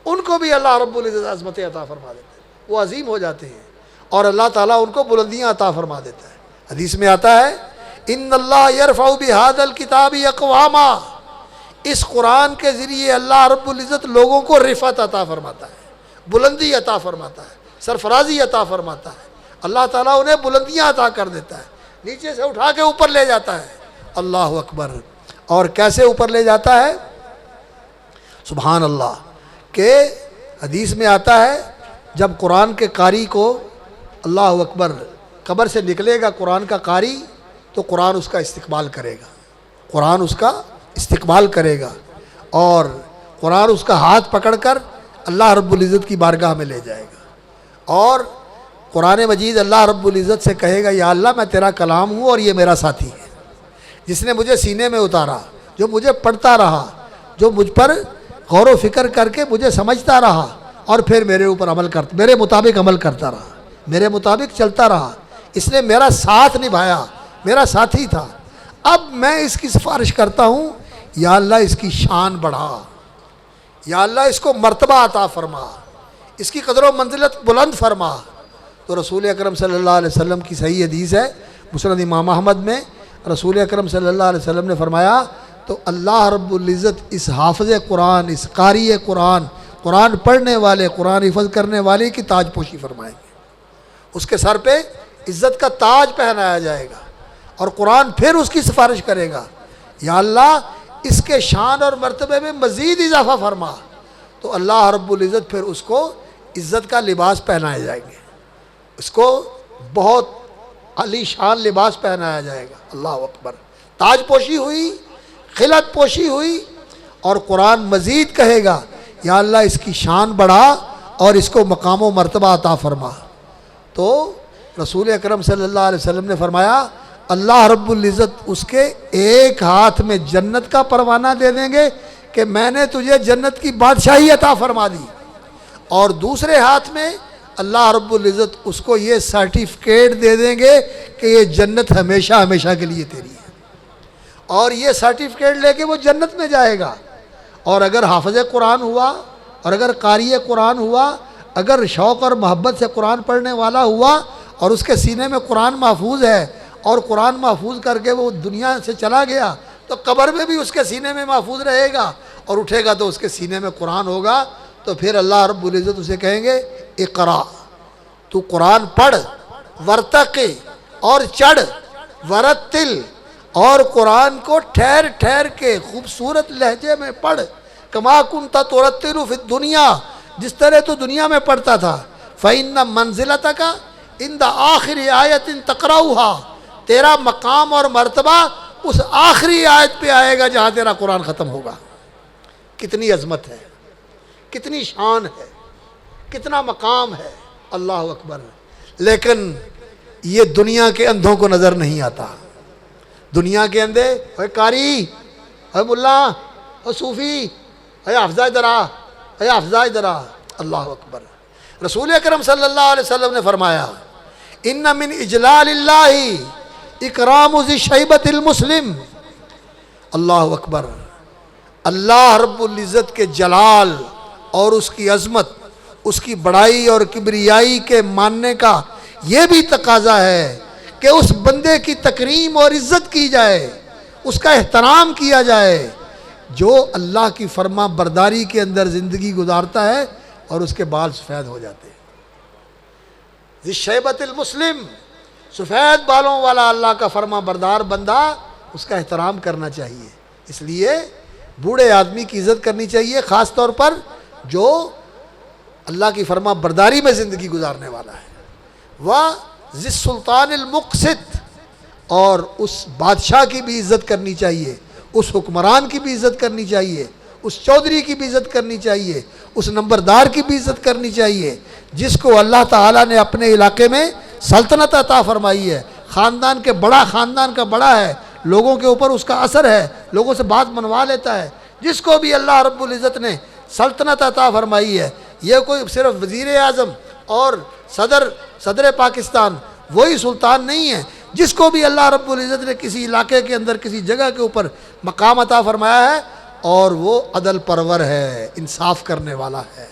ان کو بھی اللہ رب العزت عظمت عطا فرما دیتا ہے, وہ عظیم ہو جاتے ہیں اور اللہ تعالیٰ ان کو بلندیاں عطا فرما دیتا ہے. حدیث میں آتا ہے ان اللہ یرفع بہذا الکتاب اقواما, اس قرآن کے ذریعے اللہ رب العزت لوگوں کو رفعت عطا فرماتا ہے, بلندی عطا فرماتا ہے, سرفرازی عطا فرماتا ہے. اللہ تعالیٰ انہیں بلندیاں عطا کر دیتا ہے, نیچے سے اٹھا کے اوپر لے جاتا ہے. اللہ اکبر. اور کیسے اوپر لے جاتا ہے؟ سبحان اللہ. کہ حدیث میں آتا ہے جب قرآن کے قاری کو, اللہ اکبر, قبر سے نکلے گا قرآن کا قاری تو قرآن اس کا استقبال کرے گا, قرآن اس کا استقبال کرے گا اور قرآن اس کا ہاتھ پکڑ کر اللہ رب العزت کی بارگاہ میں لے جائے گا. اور قرآن مجید اللہ رب العزت سے کہے گا یا اللہ میں تیرا کلام ہوں اور یہ میرا ساتھی ہے جس نے مجھے سینے میں اتارا, جو مجھے پڑھتا رہا, جو مجھ پر غور و فکر کر کے مجھے سمجھتا رہا اور پھر میرے اوپر عمل کرتا, میرے مطابق عمل کرتا رہا, میرے مطابق چلتا رہا. اس نے میرا ساتھ نبھایا, میرا ساتھی تھا. اب میں اس کی سفارش کرتا ہوں یا اللہ اس کی شان بڑھا, یا اللہ اس کو مرتبہ عطا فرما, اس کی قدر و منزلت بلند فرما. تو رسول اکرم صلی اللہ علیہ وسلم کی صحیح حدیث ہے مسند امام احمد میں, رسول اکرم صلی اللہ علیہ وسلم نے فرمایا تو اللہ رب العزت اس حافظ قرآن, اس قاری قرآن, قرآن پڑھنے والے, قرآن حفظ کرنے والے کی تاج پوشی فرمائیں گے. اس کے سر پہ عزت کا تاج پہنایا جائے گا اور قرآن پھر اس کی سفارش کرے گا یا اللہ اس کے شان اور مرتبے میں مزید اضافہ فرما. تو اللہ رب العزت پھر اس کو عزت کا لباس پہنائے جائیں گے, اس کو بہت علی شان لباس پہنایا جائے گا. اللہ اکبر. تاج پوشی ہوئی, خلعت پوشی ہوئی اور قرآن مزید کہے گا یا اللہ اس کی شان بڑھا اور اس کو مقام و مرتبہ عطا فرما. تو رسول اکرم صلی اللہ علیہ وسلم نے فرمایا اللہ رب العزت اس کے ایک ہاتھ میں جنت کا پروانہ دے دیں گے کہ میں نے تجھے جنت کی بادشاہی عطا فرما دی, اور دوسرے ہاتھ میں اللہ رب العزت اس کو یہ سرٹیفکیٹ دے دیں گے کہ یہ جنت ہمیشہ ہمیشہ کے لیے تیری ہے, اور یہ سرٹیفکیٹ لے کے وہ جنت میں جائے گا. اور اگر حافظ قرآن ہوا اور اگر قاری قرآن ہوا, اگر شوق اور محبت سے قرآن پڑھنے والا ہوا اور اس کے سینے میں قرآن محفوظ ہے اور قرآن محفوظ کر کے وہ دنیا سے چلا گیا تو قبر میں بھی اس کے سینے میں محفوظ رہے گا, اور اٹھے گا تو اس کے سینے میں قرآن ہوگا. تو پھر اللہ رب العزت اسے کہیں گے اقرا, تو قرآن پڑھ, ورتقی اور چڑھ, ورتل, اور قرآن کو ٹھہر ٹھہر کے خوبصورت لہجے میں پڑھ, کما کنت ترتل فی الدنیا, جس طرح تو دنیا میں پڑھتا تھا. فإن منزلتک عند آخر آیت تقرأها, تیرا مقام اور مرتبہ اس آخری آیت پہ آئے گا جہاں تیرا قرآن ختم ہوگا. کتنی عظمت ہے, کتنی شان ہے, کتنا مقام ہے. اللہ اکبر. لیکن یہ دنیا کے اندھوں کو نظر نہیں آتا. دنیا کے اندھے, اے قاری, اے ملا, اے صوفی, اے حافظ ادھر آ, اے حافظ ادھر آ. اللہ اکبر. رسول اکرم صلی اللہ علیہ وسلم نے فرمایا ان من اجلال اللہ اکرام ذی شیبۃ المسلم. اللہ اکبر. اللہ رب العزت کے جلال اور اس کی عظمت, اس کی بڑائی اور کبریائی کے ماننے کا یہ بھی تقاضا ہے کہ اس بندے کی تکریم اور عزت کی جائے, اس کا احترام کیا جائے جو اللہ کی فرما برداری کے اندر زندگی گزارتا ہے اور اس کے بال سفید ہو جاتے ہیں. ذی شیبۃ المسلم, سفید بالوں والا اللہ کا فرما بردار بندہ, اس کا احترام کرنا چاہیے. اس لیے بوڑھے آدمی کی عزت کرنی چاہیے, خاص طور پر جو اللہ کی فرما برداری میں زندگی گزارنے والا ہے. وہ ذی السلطان المقسط, اور اس بادشاہ کی بھی عزت کرنی چاہیے, اس حکمران کی بھی عزت کرنی چاہیے، اس چودھری کی بھی عزت کرنی چاہیے، اس نمبردار کی بھی عزت کرنی چاہیے جس کو اللہ تعالیٰ نے اپنے علاقے میں سلطنت عطا فرمائی ہے، خاندان کا بڑا ہے، لوگوں کے اوپر اس کا اثر ہے، لوگوں سے بات منوا لیتا ہے۔ جس کو بھی اللہ رب العزت نے سلطنت عطا فرمائی ہے، یہ کوئی صرف وزیر اعظم اور صدر پاکستان وہی سلطان نہیں ہے، جس کو بھی اللہ رب العزت نے کسی علاقے کے اندر کسی جگہ کے اوپر مقام عطا فرمایا ہے اور وہ عدل پرور ہے، انصاف کرنے والا ہے،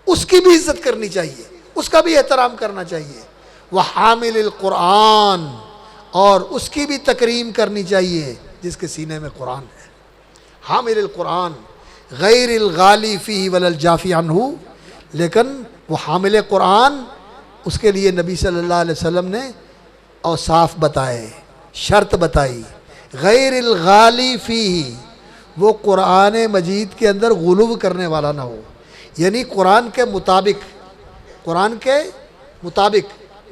اس کی بھی عزت کرنی چاہیے، اس کا بھی احترام کرنا چاہیے۔ وحامل القرآن، اور اس کی بھی تکریم کرنی چاہیے جس کے سینے میں قرآن ہے۔ حامل القرآن غیر الغالی فیہ ولا الجافی عنہ، لیکن وہ حامل قرآن، اس کے لیے نبی صلی اللہ علیہ وسلم نے اوصاف بتائے، شرط بتائی۔ غیر الغالی فیہ، وہ قرآن مجید کے اندر غلو کرنے والا نہ ہو، یعنی قرآن کے مطابق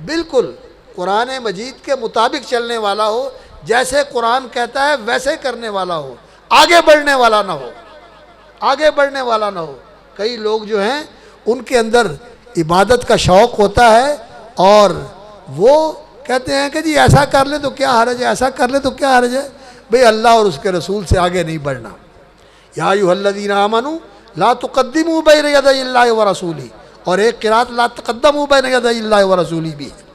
بالکل قرآن مجید کے مطابق چلنے والا ہو، جیسے قرآن کہتا ہے ویسے کرنے والا ہو، آگے بڑھنے والا نہ ہو۔ کئی لوگ جو ہیں ان کے اندر عبادت کا شوق ہوتا ہے اور وہ کہتے ہیں کہ جی ایسا کر لے تو کیا حرج ہے، ایسا کر لے تو کیا حرج ہے۔ بھئی اللہ اور اس کے رسول سے آگے نہیں بڑھنا۔ یا ایھا الذین آمنوا لا تقدموا بین یدی اللہ ورسولہ، اور ایک قرات لا تقدموا بین یدی اللہ ورسولہ بھی ہے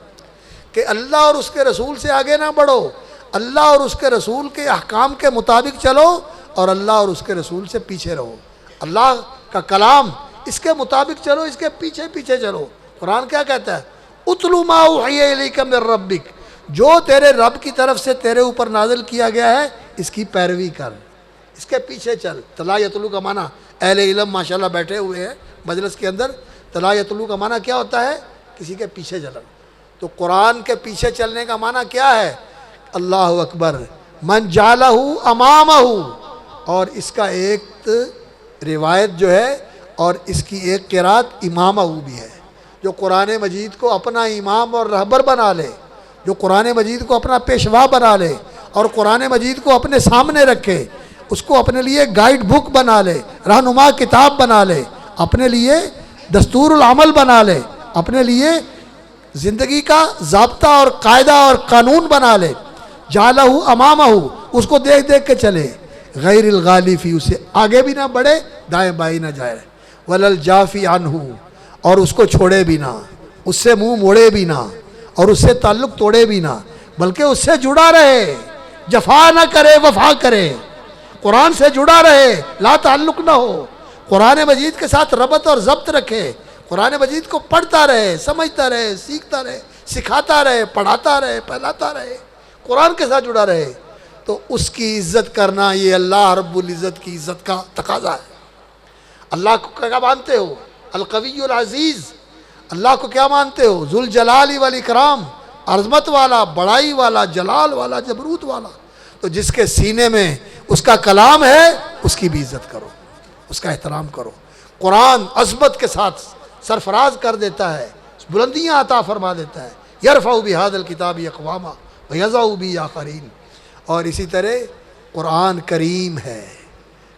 کہ اللہ اور اس کے رسول سے آگے نہ بڑھو، اللہ اور اس کے رسول کے احکام کے مطابق چلو اور اللہ اور اس کے رسول سے پیچھے رہو۔ اللہ کا کلام اس کے مطابق چلو، اس کے پیچھے چلو۔ قرآن کیا کہتا ہے؟ اتلو ما اوحی الیک من ربک، جو تیرے رب کی طرف سے تیرے اوپر نازل کیا گیا ہے اس کی پیروی کر، اس کے پیچھے چل۔ تلا یتلو کا معنی، اہل علم ماشاءاللہ بیٹھے ہوئے ہیں مجلس کے اندر، تلا یتلو کا معنی کیا ہوتا ہے؟ کسی کے پیچھے چلنا۔ تو قرآن کے پیچھے چلنے کا معنی کیا ہے؟ اللہ اکبر، من جعلہ امامہ، اور اس کا ایک روایت جو ہے اور اس کی ایک قرات امامہ بھی ہے، جو قرآن مجید کو اپنا امام اور رہبر بنا لے، جو قرآن مجید کو اپنا پیشوا بنا لے اور قرآن مجید کو اپنے سامنے رکھے، اس کو اپنے لیے گائیڈ بک بنا لے، رہنما کتاب بنا لے، اپنے لیے دستور العمل بنا لے، اپنے لیے زندگی کا ضابطہ اور قاعدہ اور قانون بنا لے، جعلہ امامہ، اس کو دیکھ دیکھ کے چلے، غیر الغالی فی، اسے آگے بھی نہ بڑھے دائیں بائیں نہ جائے، ولا الجافی عنہ، اور اس کو چھوڑے بھی نہ، اس سے منہ موڑے بھی نہ اور اس سے تعلق توڑے بھی نہ، بلکہ اس سے جڑا رہے، جفا نہ کرے وفا کرے، قرآن سے جڑا رہے، لا تعلق نہ ہو، قرآن مجید کے ساتھ ربط اور ضبط رکھے، قرآن مجید کو پڑھتا رہے، سمجھتا رہے، سیکھتا رہے، سکھاتا رہے، پڑھاتا رہے، پہلاتا رہے، قرآن کے ساتھ جڑا رہے، تو اس کی عزت کرنا یہ اللہ رب العزت کی عزت کا تقاضا ہے۔ اللہ کو کیا مانتے ہو؟ القوی العزیز، اللہ کو کیا مانتے ہو؟ ذوالجلال والاکرام، عظمت والا، بڑائی والا، جلال والا، جبروت والا۔ تو جس کے سینے میں اس کا کلام ہے اس کی بھی عزت کرو، اس کا احترام کرو۔ قرآن عظمت کے ساتھ سرفراز کر دیتا ہے، بلندیاں عطا فرما دیتا ہے، یرفع بہذا الکتاب اقواما ویضع بہ آخرین۔ اور اسی طرح قرآن کریم ہے۔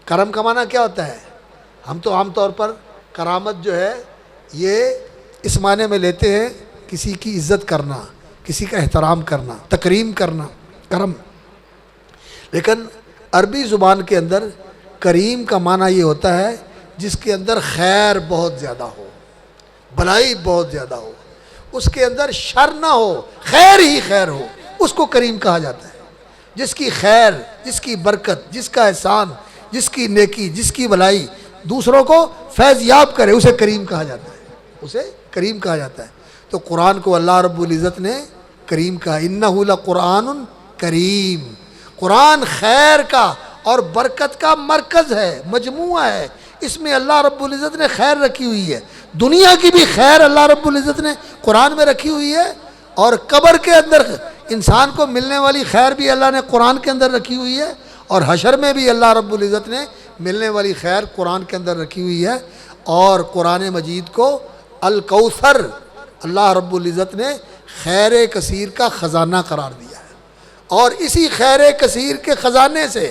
کرم کا معنی کیا ہوتا ہے؟ ہم تو عام طور پر کرامت جو ہے یہ اس معنی میں لیتے ہیں کسی کی عزت کرنا، کسی کا احترام کرنا، تکریم کرنا، کرم۔ لیکن عربی زبان کے اندر کریم کا معنی یہ ہوتا ہے جس کے اندر خیر بہت زیادہ ہو، بھلائی بہت زیادہ ہو، اس کے اندر شر نہ ہو، خیر ہی خیر ہو، اس کو کریم کہا جاتا ہے۔ جس کی خیر، جس کی برکت، جس کا احسان، جس کی نیکی، جس کی بھلائی دوسروں کو فیض یاب کرے، اسے کریم کہا جاتا ہے، اسے کریم کہا جاتا ہے۔ تو قرآن کو اللہ رب العزت نے کریم کہا، انہ لقرآن کریم۔ قرآن خیر کا اور برکت کا مرکز ہے، مجموعہ ہے، اس میں اللہ رب العزت نے خیر رکھی ہوئی ہے، دنیا کی بھی خیر اللہ رب العزت نے قرآن میں رکھی ہوئی ہے، اور قبر کے اندر انسان کو ملنے والی خیر بھی اللہ نے قرآن کے اندر رکھی ہوئی ہے، اور حشر میں بھی اللہ رب العزت نے ملنے والی خیر قرآن کے اندر رکھی ہوئی ہے۔ اور قرآن مجید کو الکوثر اللہ رب العزت نے خیر کثیر کا خزانہ قرار دیا ہے، اور اسی خیر کثیر کے خزانے سے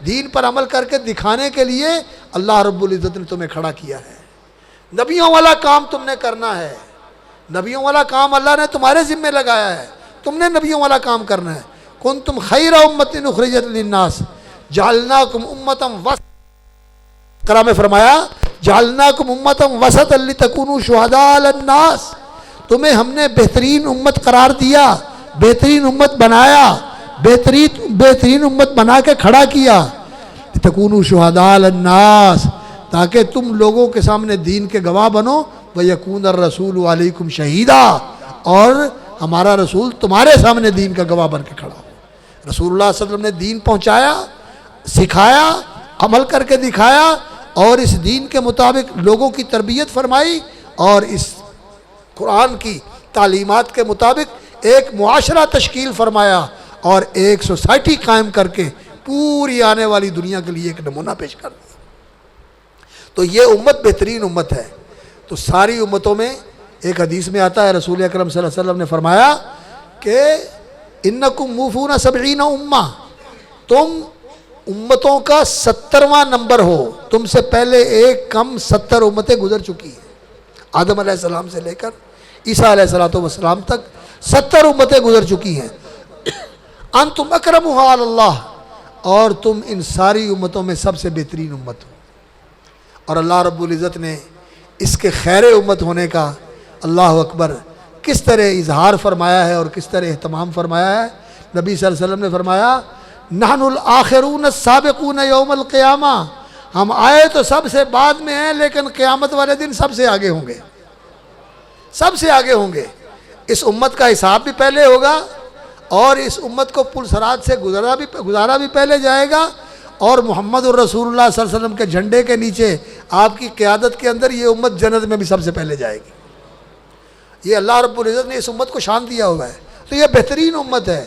دین پر عمل کر کے دکھانے کے لیے اللہ رب العزت نے تمہیں کھڑا کیا ہے۔ نبیوں والا کام تم نے کرنا ہے، نبیوں والا کام اللہ نے تمہارے ذمہ لگایا ہے، تم نے نبیوں والا کام کرنا ہے۔ کنتم خیر امۃ اخرجت للناس جعلناکم امۃ وسطا، قرآن میں فرمایا جعلناکم امۃ وسطا لتکونوا شہداء علی الناس، تمہیں ہم نے بہترین امت قرار دیا، بہترین امت بنایا، بہترین امت بنا کے کھڑا کیا، لتکونوا شہداء علی الناس، تاکہ تم لوگوں کے سامنے دین کے گواہ بنو، وَيَكُونَ الرَّسُولُ عَلَيْكُمْ شَهِيدًا، اور ہمارا رسول تمہارے سامنے دین کا گواہ بن کے کھڑا ہو۔ رسول اللہ صلی اللہ علیہ وسلم نے دین پہنچایا، سکھایا، عمل کر کے دکھایا، اور اس دین کے مطابق لوگوں کی تربیت فرمائی، اور اس قرآن کی تعلیمات کے مطابق ایک معاشرہ تشکیل فرمایا، اور ایک سوسائٹی قائم کر کے پوری آنے والی دنیا کے لیے ایک نمونہ پیش کر دیا۔ تو یہ امت بہترین امت ہے۔ تو ساری امتوں میں ایک حدیث میں آتا ہے، رسول اکرم صلی اللہ علیہ وسلم نے فرمایا کہ انکم موفون سبعین امہ، تم امتوں کا 70واں نمبر ہو، تم سے پہلے ایک کم 70 امتیں گزر چکی ہیں، آدم علیہ السلام سے لے کر عیسیٰ علیہ السلام تک 70 امتیں گزر چکی ہیں۔ انتم اکرمھا علی اللہ، اور تم ان ساری امتوں میں سب سے بہترین امت ہو۔ اور اللہ رب العزت نے اس کے خیر امت ہونے کا اللہ اکبر کس طرح اظہار فرمایا ہے اور کس طرح اہتمام فرمایا ہے۔ نبی صلی اللہ علیہ وسلم نے فرمایا نحن الآخرون السابقون یوم القیامہ، ہم آئے تو سب سے بعد میں ہیں، لیکن قیامت والے دن سب سے آگے ہوں گے، سب سے آگے ہوں گے۔ اس امت کا حساب بھی پہلے ہوگا، اور اس امت کو پل صراط سے گزارا بھی پہلے جائے گا، اور محمد الرسول اللہ صلی اللہ علیہ وسلم کے جھنڈے کے نیچے آپ کی قیادت کے اندر یہ امت جنت میں بھی سب سے پہلے جائے گی۔ یہ اللہ رب العزت نے اس امت کو شان دیا ہوا ہے، تو یہ بہترین امت ہے۔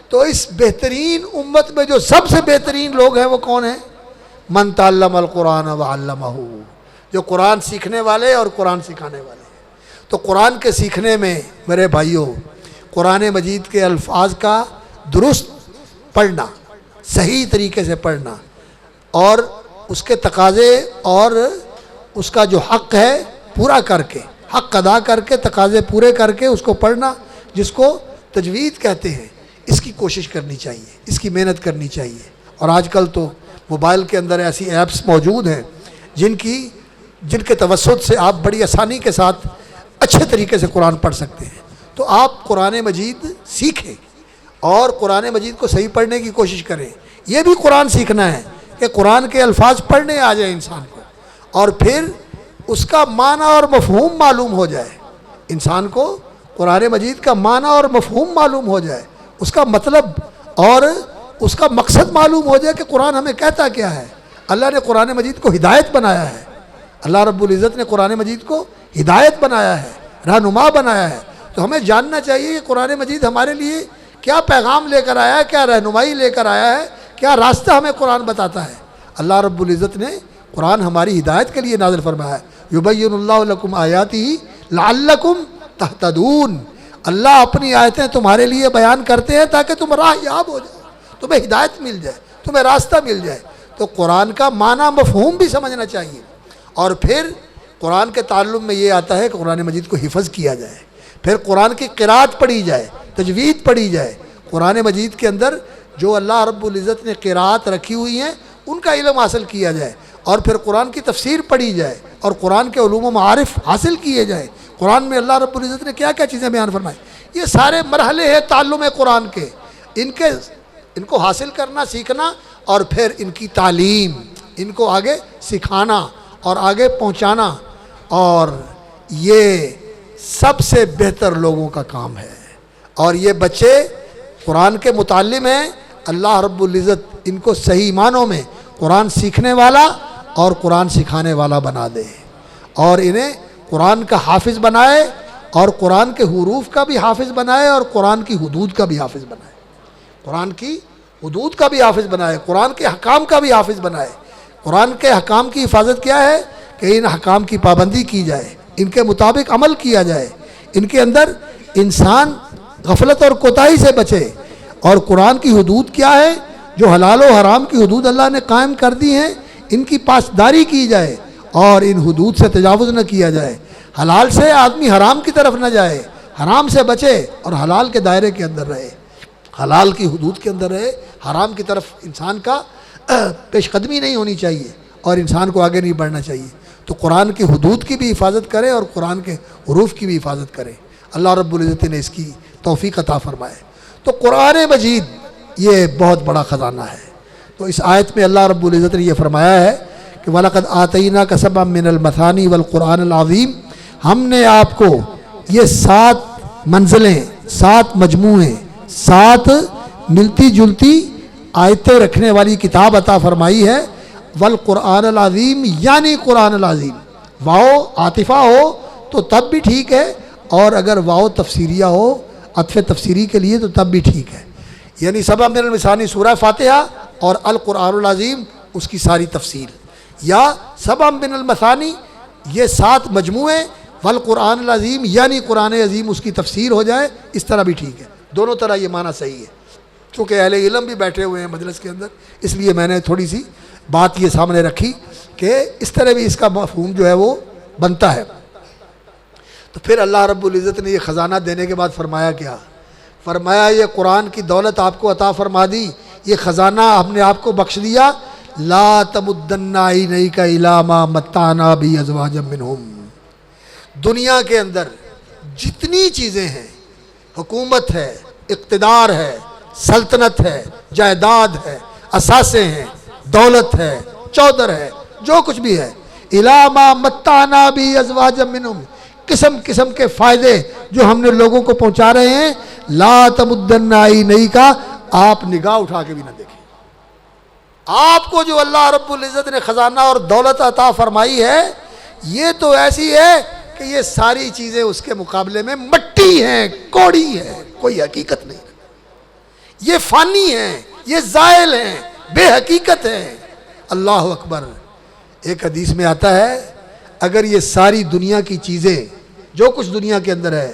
تو اس بہترین امت میں جو سب سے بہترین لوگ ہیں وہ کون ہیں؟ من تعلم القرآن وعلمہ، جو قرآن سیکھنے والے اور قرآن سکھانے والے ہیں۔ تو قرآن کے سیکھنے میں میرے بھائیوں، قرآن مجید کے الفاظ کا درست پڑھنا، صحیح طریقے سے پڑھنا، اور اس کے تقاضے اور اس کا جو حق ہے پورا کر کے، حق ادا کر کے، تقاضے پورے کر کے اس کو پڑھنا، جس کو تجوید کہتے ہیں، اس کی کوشش کرنی چاہیے، اس کی محنت کرنی چاہیے۔ اور آج کل تو موبائل کے اندر ایسی ایپس موجود ہیں جن کے توسط سے آپ بڑی آسانی کے ساتھ اچھے طریقے سے قرآن پڑھ سکتے ہیں۔ تو آپ قرآن مجید سیکھیں اور قرآن مجید کو صحیح پڑھنے کی کوشش کریں۔ یہ بھی قرآن سیکھنا ہے کہ قرآن کے الفاظ پڑھنے آ جائیں انسان کو، اور پھر اس کا معنی اور مفہوم معلوم ہو جائے، انسان کو قرآن مجید کا معنی اور مفہوم معلوم ہو جائے، اس کا مطلب اور اس کا مقصد معلوم ہو جائے کہ قرآن ہمیں کہتا کیا ہے۔ اللہ نے قرآن مجید کو ہدایت بنایا ہے، اللہ رب العزت نے قرآن مجید کو ہدایت بنایا ہے، رہنما بنایا ہے۔ تو ہمیں جاننا چاہیے کہ قرآن مجید ہمارے لیے کیا پیغام لے کر آیا ہے، کیا رہنمائی لے کر آیا ہے، کیا راستہ ہمیں قرآن بتاتا ہے۔ اللہ رب العزت نے قرآن ہماری ہدایت کے لیے نازل فرمایا ہے، یبین اللہ لکم آیاتہ لعلکم تہتدون، اللہ اپنی آیتیں تمہارے لیے بیان کرتے ہیں تاکہ تم راہ یاب ہو جائے، تمہیں ہدایت مل جائے، تمہیں راستہ مل جائے۔ تو قرآن کا معنی مفہوم بھی سمجھنا چاہیے، اور پھر قرآن کے تعلق میں یہ آتا ہے کہ قرآن مجید کو حفظ کیا جائے، پھر قرآن کی قرات پڑھی جائے، تجوید پڑھی جائے۔ قرآن مجید کے اندر جو اللہ رب العزت نے قرات رکھی ہوئی ہیں ان کا علم حاصل کیا جائے، اور پھر قرآن کی تفسیر پڑھی جائے، اور قرآن کے علوم و معارف حاصل کیے جائے۔ قرآن میں اللہ رب العزت نے کیا کیا چیزیں بیان فرمائی، یہ سارے مرحلے ہیں تعلم قرآن کے، ان کو حاصل کرنا، سیکھنا، اور پھر ان کی تعلیم، ان کو آگے سکھانا اور آگے پہنچانا، اور یہ سب سے بہتر لوگوں کا کام ہے۔ اور یہ بچے قرآن کے متعلم ہیں، اللہ رب العزت ان کو صحیح معنوں میں قرآن سیکھنے والا اور قرآن سکھانے والا بنا دے، اور انہیں قرآن کا حافظ بنائے، اور قرآن کے حروف کا بھی حافظ بنائے، اور قرآن کی حدود کا بھی حافظ بنائے، قرآن کی حدود کا بھی حافظ بنائے، قرآن کے حکام کا بھی حافظ بنائے۔ قرآن کے حکام کی حفاظت کیا ہے کہ ان حکام کی پابندی کی جائے، ان کے مطابق عمل کیا جائے، ان کے اندر انسان غفلت اور کوتاہی سے بچے۔ اور قرآن کی حدود کیا ہے؟ جو حلال و حرام کی حدود اللہ نے قائم کر دی ہیں ان کی پاسداری کی جائے اور ان حدود سے تجاوز نہ کیا جائے. حلال سے آدمی حرام کی طرف نہ جائے, حرام سے بچے اور حلال کے دائرے کے اندر رہے, حلال کی حدود کے اندر رہے. حرام کی طرف انسان کا پیش قدمی نہیں ہونی چاہیے اور انسان کو آگے نہیں بڑھنا چاہیے. تو قرآن کی حدود کی بھی حفاظت کرے اور قرآن کے حروف کی بھی حفاظت کرے. اللہ رب العزت نے اس کی توفیق عطا فرمائے. تو قرآن مجید یہ بہت بڑا خزانہ ہے. تو اس آیت میں اللہ رب العزت نے یہ فرمایا ہے کہ وَلَقَدْ آتَيْنَاكَ سَبْعًا مِّنَ الْمَثَانِي وَالْقُرْآنِ الْعَظِيمِ, ہم نے آپ کو یہ 7 منزلیں, 7 مجموعے, 7 ملتی جلتی آیتیں رکھنے والی کتاب عطا فرمائی ہے. والقرآن العظیم یعنی قرآن العظیم, واو عاطفہ ہو تو تب بھی ٹھیک ہے, اور اگر واو تفسیریہ ہو عطف تفسیری کے لیے تو تب بھی ٹھیک ہے. یعنی سبع من المثانی سورہ فاتحہ اور القرآن العظیم اس کی ساری تفسیر, یا سبع من المثانی یہ 7 مجموعے, والقرآن العظیم یعنی قرآن عظیم اس کی تفسیر ہو جائے, اس طرح بھی ٹھیک ہے. دونوں طرح یہ معنی صحیح ہے. چونکہ اہل علم بھی بیٹھے ہوئے ہیں مجلس کے اندر, اس لیے میں نے تھوڑی سی بات یہ سامنے رکھی کہ اس طرح بھی اس کا مفہوم جو ہے وہ بنتا ہے. تو پھر اللہ رب العزت نے یہ خزانہ دینے کے بعد فرمایا کیا؟ فرمایا یہ قرآن کی دولت آپ کو عطا فرما دی, یہ خزانہ ہم نے آپ کو بخش دیا. لا تمدن عینیک الی ما متعنا بہ ازواجا منہم, دنیا کے اندر جتنی چیزیں ہیں, حکومت ہے, اقتدار ہے, سلطنت ہے, جائیداد ہے, اثاثے ہیں, دولت ہے, چودر ہے, جو کچھ بھی ہے, الی ما متعنا بہ ازواجا منہم, قسم قسم کے فائدے جو ہم نے لوگوں کو پہنچا رہے ہیں. لا تمدن عینیک, آپ نگاہ اٹھا کے بھی نہ دیکھیں. آپ کو جو اللہ رب العزت نے خزانہ اور دولت عطا فرمائی ہے یہ تو ایسی ہے کہ یہ ساری چیزیں اس کے مقابلے میں مٹی ہیں, کوڑی ہے, کوئی حقیقت نہیں. یہ فانی ہیں, یہ زائل ہیں, بے حقیقت ہیں. اللہ اکبر. ایک حدیث میں آتا ہے اگر یہ ساری دنیا کی چیزیں جو کچھ دنیا کے اندر ہے,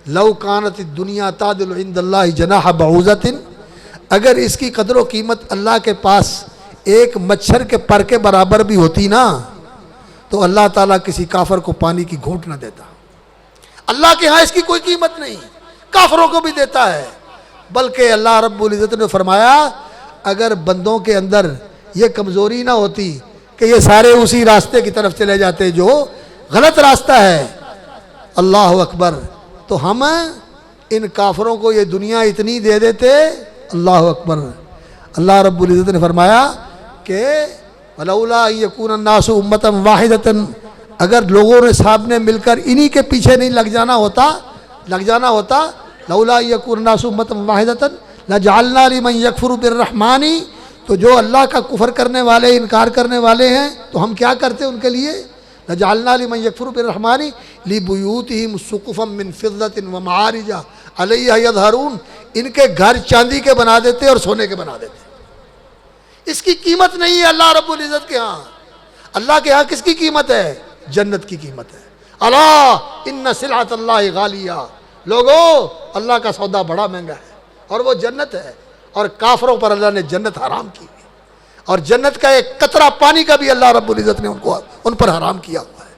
لو کانت الدنیا تعدل عند اللہ جناح بعوضۃ, اگر اس کی قدر و قیمت اللہ کے پاس ایک مچھر کے پر کے برابر بھی ہوتی نا تو اللہ تعالیٰ کسی کافر کو پانی کی گھونٹ نہ دیتا. اللہ کے ہاں اس کی کوئی قیمت نہیں, کافروں کو بھی دیتا ہے. بلکہ اللہ رب العزت نے فرمایا اگر بندوں کے اندر یہ کمزوری نہ ہوتی کہ یہ سارے اسی راستے کی طرف چلے جاتے جو غلط راستہ ہے, اللہ اکبر, تو ہم ان کافروں کو یہ دنیا اتنی دے دیتے. اللہ اکبر. اللہ رب العزت نے فرمایا کہ ولولا ان یکون الناس امۃ واحدۃ, اگر لوگوں نے صاحب نے مل کر انہی کے پیچھے نہیں لگ جانا ہوتا, لولا ان یکون الناس امۃ واحدۃ لجعلنا لمن یکفر بالرحمن, تو جو اللہ کا کفر کرنے والے, انکار کرنے والے ہیں تو ہم کیا کرتے ان کے لیے, لجعلنا لمن یکفر بالرحمن لبیوتہم سقفا من فضۃ ومعارج علیہا یظہرون, ان کے گھر چاندی کے بنا دیتے اور سونے کے بنا دیتے. اس کی قیمت نہیں ہے اللہ رب العزت کے ہاں. اللہ کے ہاں کس کی قیمت ہے؟ جنت کی قیمت ہے. الا ان سلعۃ اللہ غالیہ, لوگو اللہ کا سودا بڑا مہنگا ہے اور وہ جنت ہے. اور کافروں پر اللہ نے جنت حرام کی ہے, اور جنت کا ایک قطرہ پانی کا بھی اللہ رب العزت نے ان پر حرام کیا ہوا ہے.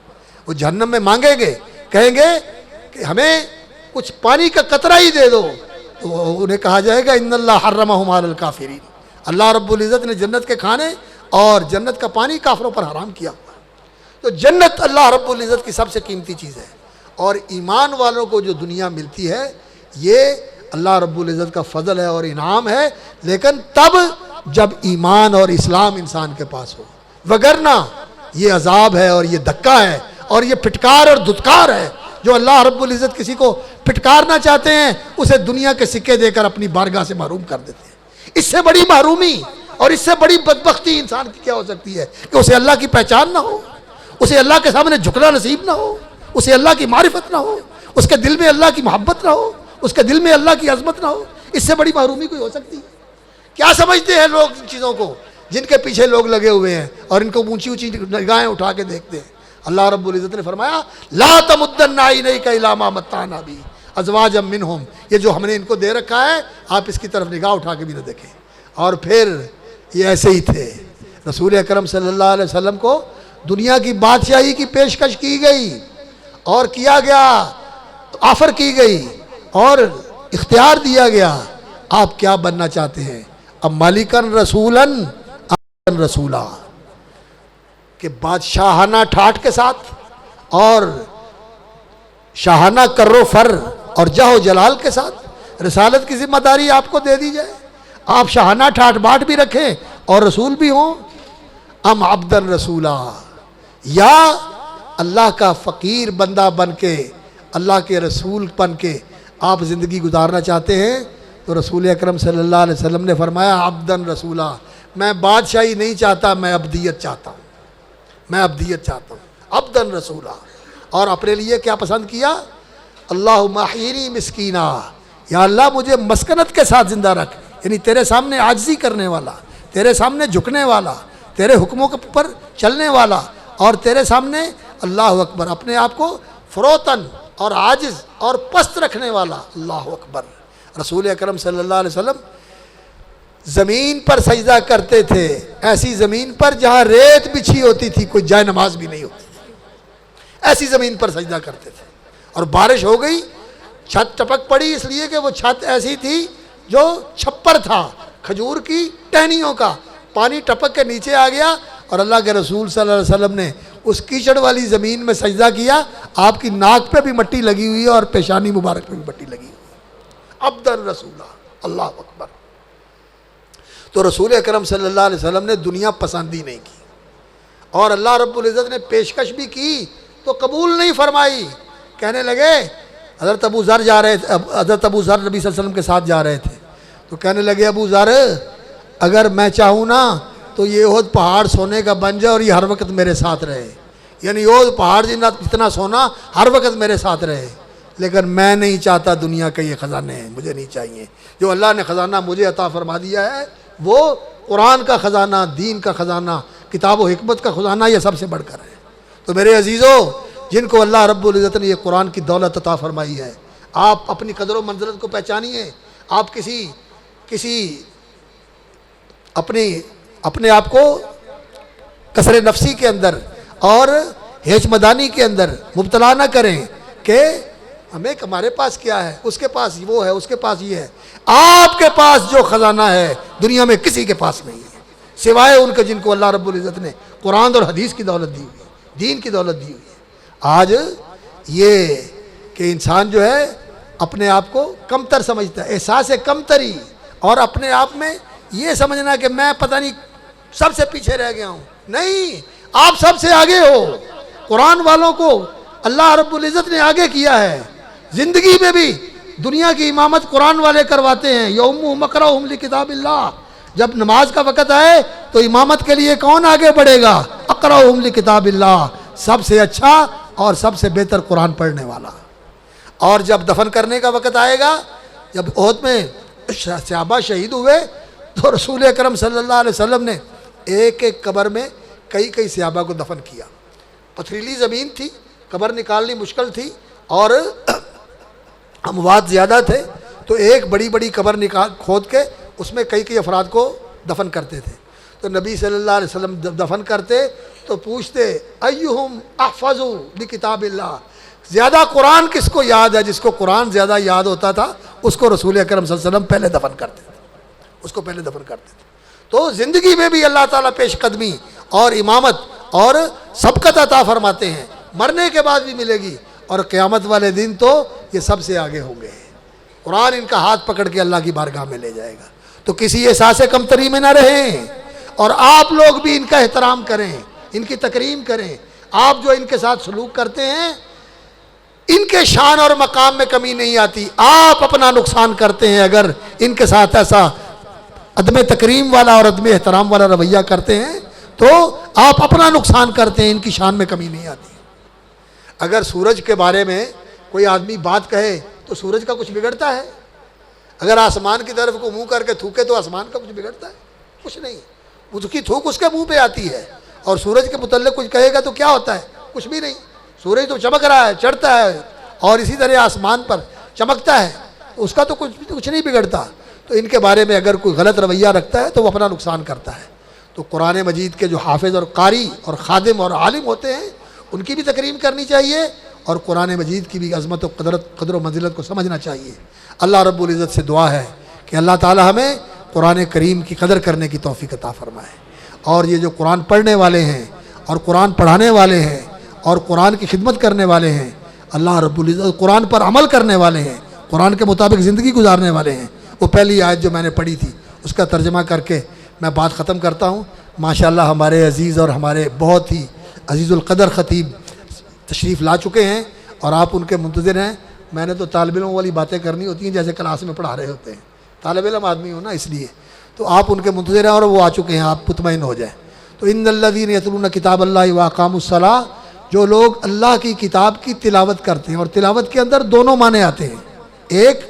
وہ جہنم میں مانگیں گے, کہیں گے کہ ہمیں کچھ پانی کا قطرہ ہی دے دو, تو انہیں کہا جائے گا ان اللہ حرمہم علی الکافرین, اللہ رب العزت نے جنت کے کھانے اور جنت کا پانی کافروں پر حرام کیا ہوا ہے. تو جنت اللہ رب العزت کی سب سے قیمتی چیز ہے. اور ایمان والوں کو جو دنیا ملتی ہے یہ اللہ رب العزت کا فضل ہے اور انعام ہے, لیکن تب جب ایمان اور اسلام انسان کے پاس ہو, وگرنہ یہ عذاب ہے اور یہ دھکا ہے اور یہ پھٹکار اور دھتکار ہے. جو اللہ رب العزت کسی کو پھٹکارنا چاہتے ہیں اسے دنیا کے سکے دے کر اپنی بارگاہ سے محروم کر دیتے ہیں. اس سے بڑی محرومی اور اس سے بڑی بدبختی انسان کی کیا ہو سکتی ہے کہ اسے اللہ کی پہچان نہ ہو, اسے اللہ کے سامنے جھکنا نصیب نہ ہو, اسے اللہ کی معرفت نہ ہو, اس کے دل میں اللہ کی محبت نہ ہو, اس کے دل میں اللہ کی عظمت نہ ہو. اس سے بڑی محرومی کوئی ہو سکتی ہے؟ کیا سمجھتے ہیں لوگ ان چیزوں کو جن کے پیچھے لوگ لگے ہوئے ہیں اور ان کو اونچی اونچی نگاہیں اٹھا کے دیکھتے ہیں؟ اللہ رب العزت نے فرمایا لا تمدن عینیک الی ما متعنا بہ ازواجا منہم, یہ جو ہم نے ان کو دے رکھا ہے آپ اس کی طرف نگاہ اٹھا کے بھی نہ دیکھیں. اور پھر یہ ایسے ہی تھے. رسول اکرم صلی اللہ علیہ وسلم کو دنیا کی بادشاہی کی پیشکش کی گئی اور کیا گیا، آفر کی گئی اور اختیار دیا گیا. آپ کیا بننا چاہتے ہیں؟ اب مالکن رسولن رسولہ، کہ بادشاہانہ ٹھاٹ کے ساتھ اور شاہانہ کر و فر اور جاہ و جلال کے ساتھ رسالت کی ذمہ داری آپ کو دے دی جائے. آپ شاہانہ ٹھاٹ باٹ بھی رکھیں اور رسول بھی ہوں. ام عبدن رسولہ، یا اللہ کا فقیر بندہ بن کے، اللہ کے رسول بن کے آپ زندگی گزارنا چاہتے ہیں؟ تو رسول اکرم صلی اللہ علیہ وسلم نے فرمایا عبدن رسولہ، میں بادشاہی نہیں چاہتا، میں عبدیت چاہتا ہوں، میں عبدیت چاہتا ہوں. عبدن رسولہ. اور اپنے لیے کیا پسند کیا؟ اللہم احیینی مسکینہ، یا اللہ مجھے مسکنت کے ساتھ زندہ رکھ، یعنی تیرے سامنے عاجزی کرنے والا، تیرے سامنے جھکنے والا، تیرے حکموں کے پر چلنے والا، اور تیرے سامنے اللہ اکبر اپنے آپ کو فروتن اور عاجز اور پست رکھنے والا. اللہ اکبر. رسول اکرم صلی اللہ علیہ وسلم زمین پر سجدہ کرتے تھے، ایسی زمین پر جہاں ریت بچھی ہوتی تھی، کوئی جائے نماز بھی نہیں ہوتی تھی، ایسی زمین پر سجدہ کرتے تھے. اور بارش ہو گئی، چھت ٹپک پڑی، اس لیے کہ وہ چھت ایسی تھی جو چھپر تھا کھجور کی ٹہنیوں کا، پانی ٹپک کے نیچے آ گیا اور اللہ کے رسول صلی اللہ علیہ وسلم نے اس کیچڑ والی زمین میں سجدہ کیا. آپ کی ناک پہ بھی مٹی لگی ہوئی ہے اور پیشانی مبارک پہ بھی مٹی لگی ہوئی ہے. عبدن رسولہ. اللہ اکبر. تو رسول اکرم صلی اللہ علیہ وسلم نے دنیا پسند ہی نہیں کی، اور اللہ رب العزت نے پیشکش بھی کی تو قبول نہیں فرمائی. کہنے لگے، حضرت ابو ذر جا رہے تھے، حضرت ابو ذر نبی صلی اللہ علیہ وسلم کے ساتھ جا رہے تھے، تو کہنے لگے ابو ذر اگر میں چاہوں نا تو یہ احد پہاڑ سونے کا بن جائے اور یہ ہر وقت میرے ساتھ رہے، یعنی احد پہاڑ جتنا سونا ہر وقت میرے ساتھ رہے، لیکن میں نہیں چاہتا دنیا کا یہ خزانے ہیں، مجھے نہیں چاہیے. جو اللہ نے خزانہ مجھے عطا فرما دیا ہے وہ قرآن کا خزانہ، دین کا خزانہ، کتاب و حکمت کا خزانہ، یہ سب سے بڑھ کر ہے. تو میرے عزیزو، جن کو اللہ رب العزت نے یہ قرآن کی دولت عطا فرمائی ہے، آپ اپنی قدر و منزلت کو پہچانیے. آپ کسی اپنے آپ کو کسر نفسی کے اندر اور ہیچ مدانی کے اندر مبتلا نہ کریں کہ ہمارے پاس کیا ہے، اس کے پاس وہ ہے، اس کے پاس یہ ہے. آپ کے پاس جو خزانہ ہے دنیا میں کسی کے پاس نہیں ہے سوائے ان کے جن کو اللہ رب العزت نے قرآن اور حدیث کی دولت دی ہوئی ہے، دین کی دولت دی ہوئی ہے. آج یہ کہ انسان جو ہے اپنے آپ کو کمتر سمجھتا ہے، احساس کمتری، اور اپنے آپ میں یہ سمجھنا کہ میں پتہ نہیں سب سے پیچھے رہ گیا ہوں. نہیں، آپ سب سے آگے ہو. قرآن والوں کو اللہ رب العزت نے آگے کیا ہے. زندگی میں بھی دنیا کی امامت قرآن والے کرواتے ہیں. یوم اقرأہم لکتاب اللہ. جب نماز کا وقت آئے تو امامت کے لیے کون آگے بڑھے گا؟ اقرأہم لکتاب اللہ، سب سے اچھا اور سب سے بہتر قرآن پڑھنے والا. اور جب دفن کرنے کا وقت آئے گا، جب احد میں صحابہ شہید ہوئے تو رسول اکرم صلی اللہ علیہ وسلم نے ایک ایک قبر میں کئی صحابہ کو دفن کیا. پتھریلی زمین تھی، قبر نکالنی مشکل تھی اور اموات زیادہ تھے، تو ایک بڑی قبر کھود کے اس میں کئی افراد کو دفن کرتے تھے. تو نبی صلی اللہ علیہ وسلم جب دفن کرتے تو پوچھتے ایہم احفظ بکتاب اللہ، زیادہ قرآن کس کو یاد ہے؟ جس کو قرآن زیادہ یاد ہوتا تھا اس کو رسول اکرم صلی اللہ علیہ وسلم پہلے دفن کرتے تھے، اس کو پہلے دفن کرتے تھے. تو زندگی میں بھی اللہ تعالیٰ پیش قدمی اور امامت اور سبقت عطا فرماتے ہیں، مرنے کے بعد بھی ملے گی، اور قیامت والے دن تو یہ سب سے آگے ہوں گے. قرآن ان کا ہاتھ پکڑ کے اللہ کی بارگاہ میں لے جائے گا. تو کسی احساس کمتری میں نہ رہیں، اور آپ لوگ بھی ان کا احترام کریں، ان کی تکریم کریں. آپ جو ان کے ساتھ سلوک کرتے ہیں ان کے شان اور مقام میں کمی نہیں آتی، آپ اپنا نقصان کرتے ہیں اگر ان کے ساتھ ایسا عدم تکریم والا اور عدم احترام والا رویہ کرتے ہیں تو آپ اپنا نقصان کرتے ہیں، ان کی شان میں کمی نہیں آتی. اگر سورج کے بارے میں کوئی آدمی بات کہے تو سورج کا کچھ بگڑتا ہے؟ اگر آسمان کی طرف کو منہ کر کے تھوکے تو آسمان کا کچھ بگڑتا ہے؟ کچھ نہیں. اس کی تھوک اس کے منہ پہ آتی ہے. اور سورج کے متعلق کچھ کہے گا تو کیا ہوتا ہے؟ کچھ بھی نہیں. سورج تو چمک رہا ہے، چڑھتا ہے، اور اسی طرح آسمان پر چمکتا ہے، اس کا تو کچھ نہیں بگڑتا. تو ان کے بارے میں اگر کوئی غلط رویہ رکھتا ہے تو وہ اپنا نقصان کرتا ہے۔ تو قرآن مجید کے جو حافظ اور قاری اور خادم اور عالم ہوتے ہیں ان کی بھی تکریم کرنی چاہیے، اور قرآن مجید کی بھی عظمت و قدر و منزلت کو سمجھنا چاہیے۔ اللہ رب العزت سے دعا ہے کہ اللہ تعالی ہمیں قرآن کریم کی قدر کرنے کی توفیق عطا فرمائے، اور یہ جو قرآن پڑھنے والے ہیں اور قرآن پڑھانے والے ہیں اور قرآن کی خدمت کرنے والے ہیں، اللہ رب العزت قرآن پر عمل کرنے والے ہیں، قرآن کے مطابق زندگی گزارنے والے ہیں۔ وہ پہلی آیت جو میں نے پڑھی تھی اس کا ترجمہ کر کے میں بات ختم کرتا ہوں۔ ماشاءاللہ ہمارے عزیز اور ہمارے بہت ہی عزیز القدر خطیب تشریف لا چکے ہیں اور آپ ان کے منتظر ہیں۔ میں نے تو طالب علموں والی باتیں کرنی ہوتی ہیں جیسے کلاس میں پڑھا رہے ہوتے ہیں، طالب علم آدمی ہوں نا، اس لیے تو آپ ان کے منتظر ہیں اور وہ آ چکے ہیں، آپ مطمئن ہو جائیں۔ تو ان الذین یتلون کتاب اللہ واقاموا الصلاۃ، جو لوگ اللہ کی کتاب کی تلاوت کرتے ہیں، اور تلاوت کے اندر دونوں معنی آتے ہیں، ایک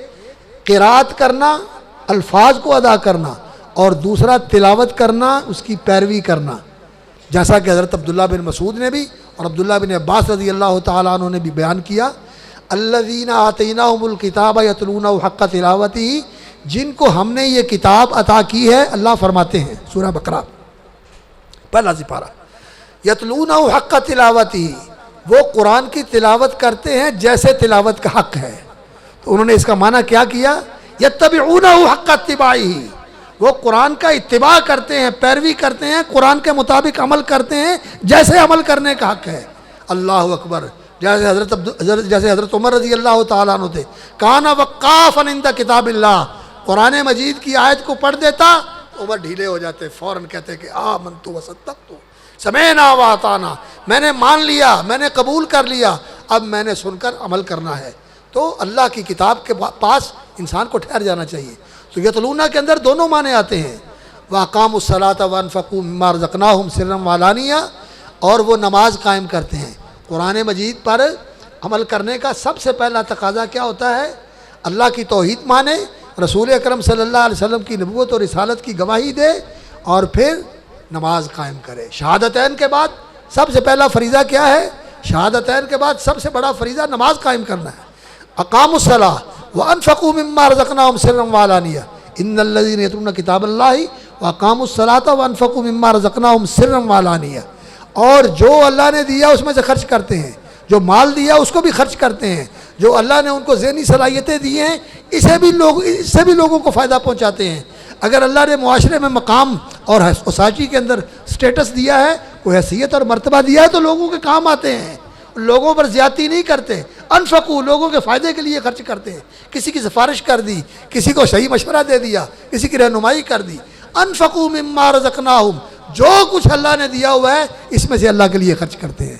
قرات کرنا، الفاظ کو ادا کرنا، اور دوسرا تلاوت کرنا، اس کی پیروی کرنا، جیسا کہ حضرت عبداللہ بن مسعود نے بھی اور عبداللہ بن عباس رضی اللہ تعالیٰ عنہ نے بھی بیان کیا، الذین آتیناہم الکتاب یتلونہ حق تلاوتہ، جن کو ہم نے یہ کتاب عطا کی ہے، اللہ فرماتے ہیں سورہ بقرہ پہلا سپارہ، یتلونہ حق تلاوتہ، وہ قرآن کی تلاوت کرتے ہیں جیسے تلاوت کا حق ہے۔ تو انہوں نے اس کا معنی کیا کیا؟ یتبعونہ حق اتباعہ، وہ قرآن کا اتباع کرتے ہیں، پیروی کرتے ہیں، قرآن کے مطابق عمل کرتے ہیں جیسے عمل کرنے کا حق ہے۔ اللہ اکبر، جیسے حضرت عمر رضی اللہ تعالیٰ عنہ تھے، کانا وقافا عند کتاب اللہ، قرآن مجید کی آیت کو پڑھ دیتا عمر ڈھیلے ہو جاتے، فوراً کہتے کہ آمنت وصدقت، سمعنا واطعنا، میں نے مان لیا، میں نے قبول کر لیا، اب میں نے سن کر عمل کرنا ہے۔ تو اللہ کی کتاب کے پاس انسان کو ٹھہر جانا چاہیے۔ تو یتلونا کے اندر دونوں معنی آتے ہیں، وَأَقَامُوا الصَّلَاةَ وَأَنفَقُوا مِمَّا رَزَقْنَاهُمْ سِرًّا وَعَلَانِيَةً، اور وہ نماز قائم کرتے ہیں۔ قرآن مجید پر عمل کرنے کا سب سے پہلا تقاضا کیا ہوتا ہے؟ اللہ کی توحید مانے، رسول اکرم صلی اللہ علیہ وسلم کی نبوت اور رسالت کی گواہی دے، اور پھر نماز قائم کرے۔ شہادتین کے بعد سب سے پہلا فریضہ کیا ہے؟ شہادتین کے بعد سب سے بڑا فریضہ نماز قائم کرنا ہے۔ اقاموا الصلاۃ وانفقوا مما رزقناهم سرا وعلانیہ، ان الذین یتلون کتاب اللہ واقاموا الصلاۃ وانفقوا مما رزقناهم سرا وعلانیہ، اور جو اللہ نے دیا اس میں سے خرچ کرتے ہیں، جو مال دیا اس کو بھی خرچ کرتے ہیں، جو اللہ نے ان کو ذہنی صلاحیتیں دی ہیں اس سے بھی لوگوں کو فائدہ پہنچاتے ہیں۔ اگر اللہ نے معاشرے میں مقام اور سوسائٹی کے اندر سٹیٹس دیا ہے، کوئی حیثیت اور مرتبہ دیا ہے، تو لوگوں کے کام آتے ہیں، لوگوں پر زیادتی نہیں کرتے، انفقو، لوگوں کے فائدے کے لیے خرچ کرتے ہیں، کسی کی سفارش کر دی، کسی کو صحیح مشورہ دے دیا، کسی کی رہنمائی کر دی۔ انفقو مما رزقناہم، جو کچھ اللہ نے دیا ہوا ہے اس میں سے اللہ کے لیے خرچ کرتے ہیں۔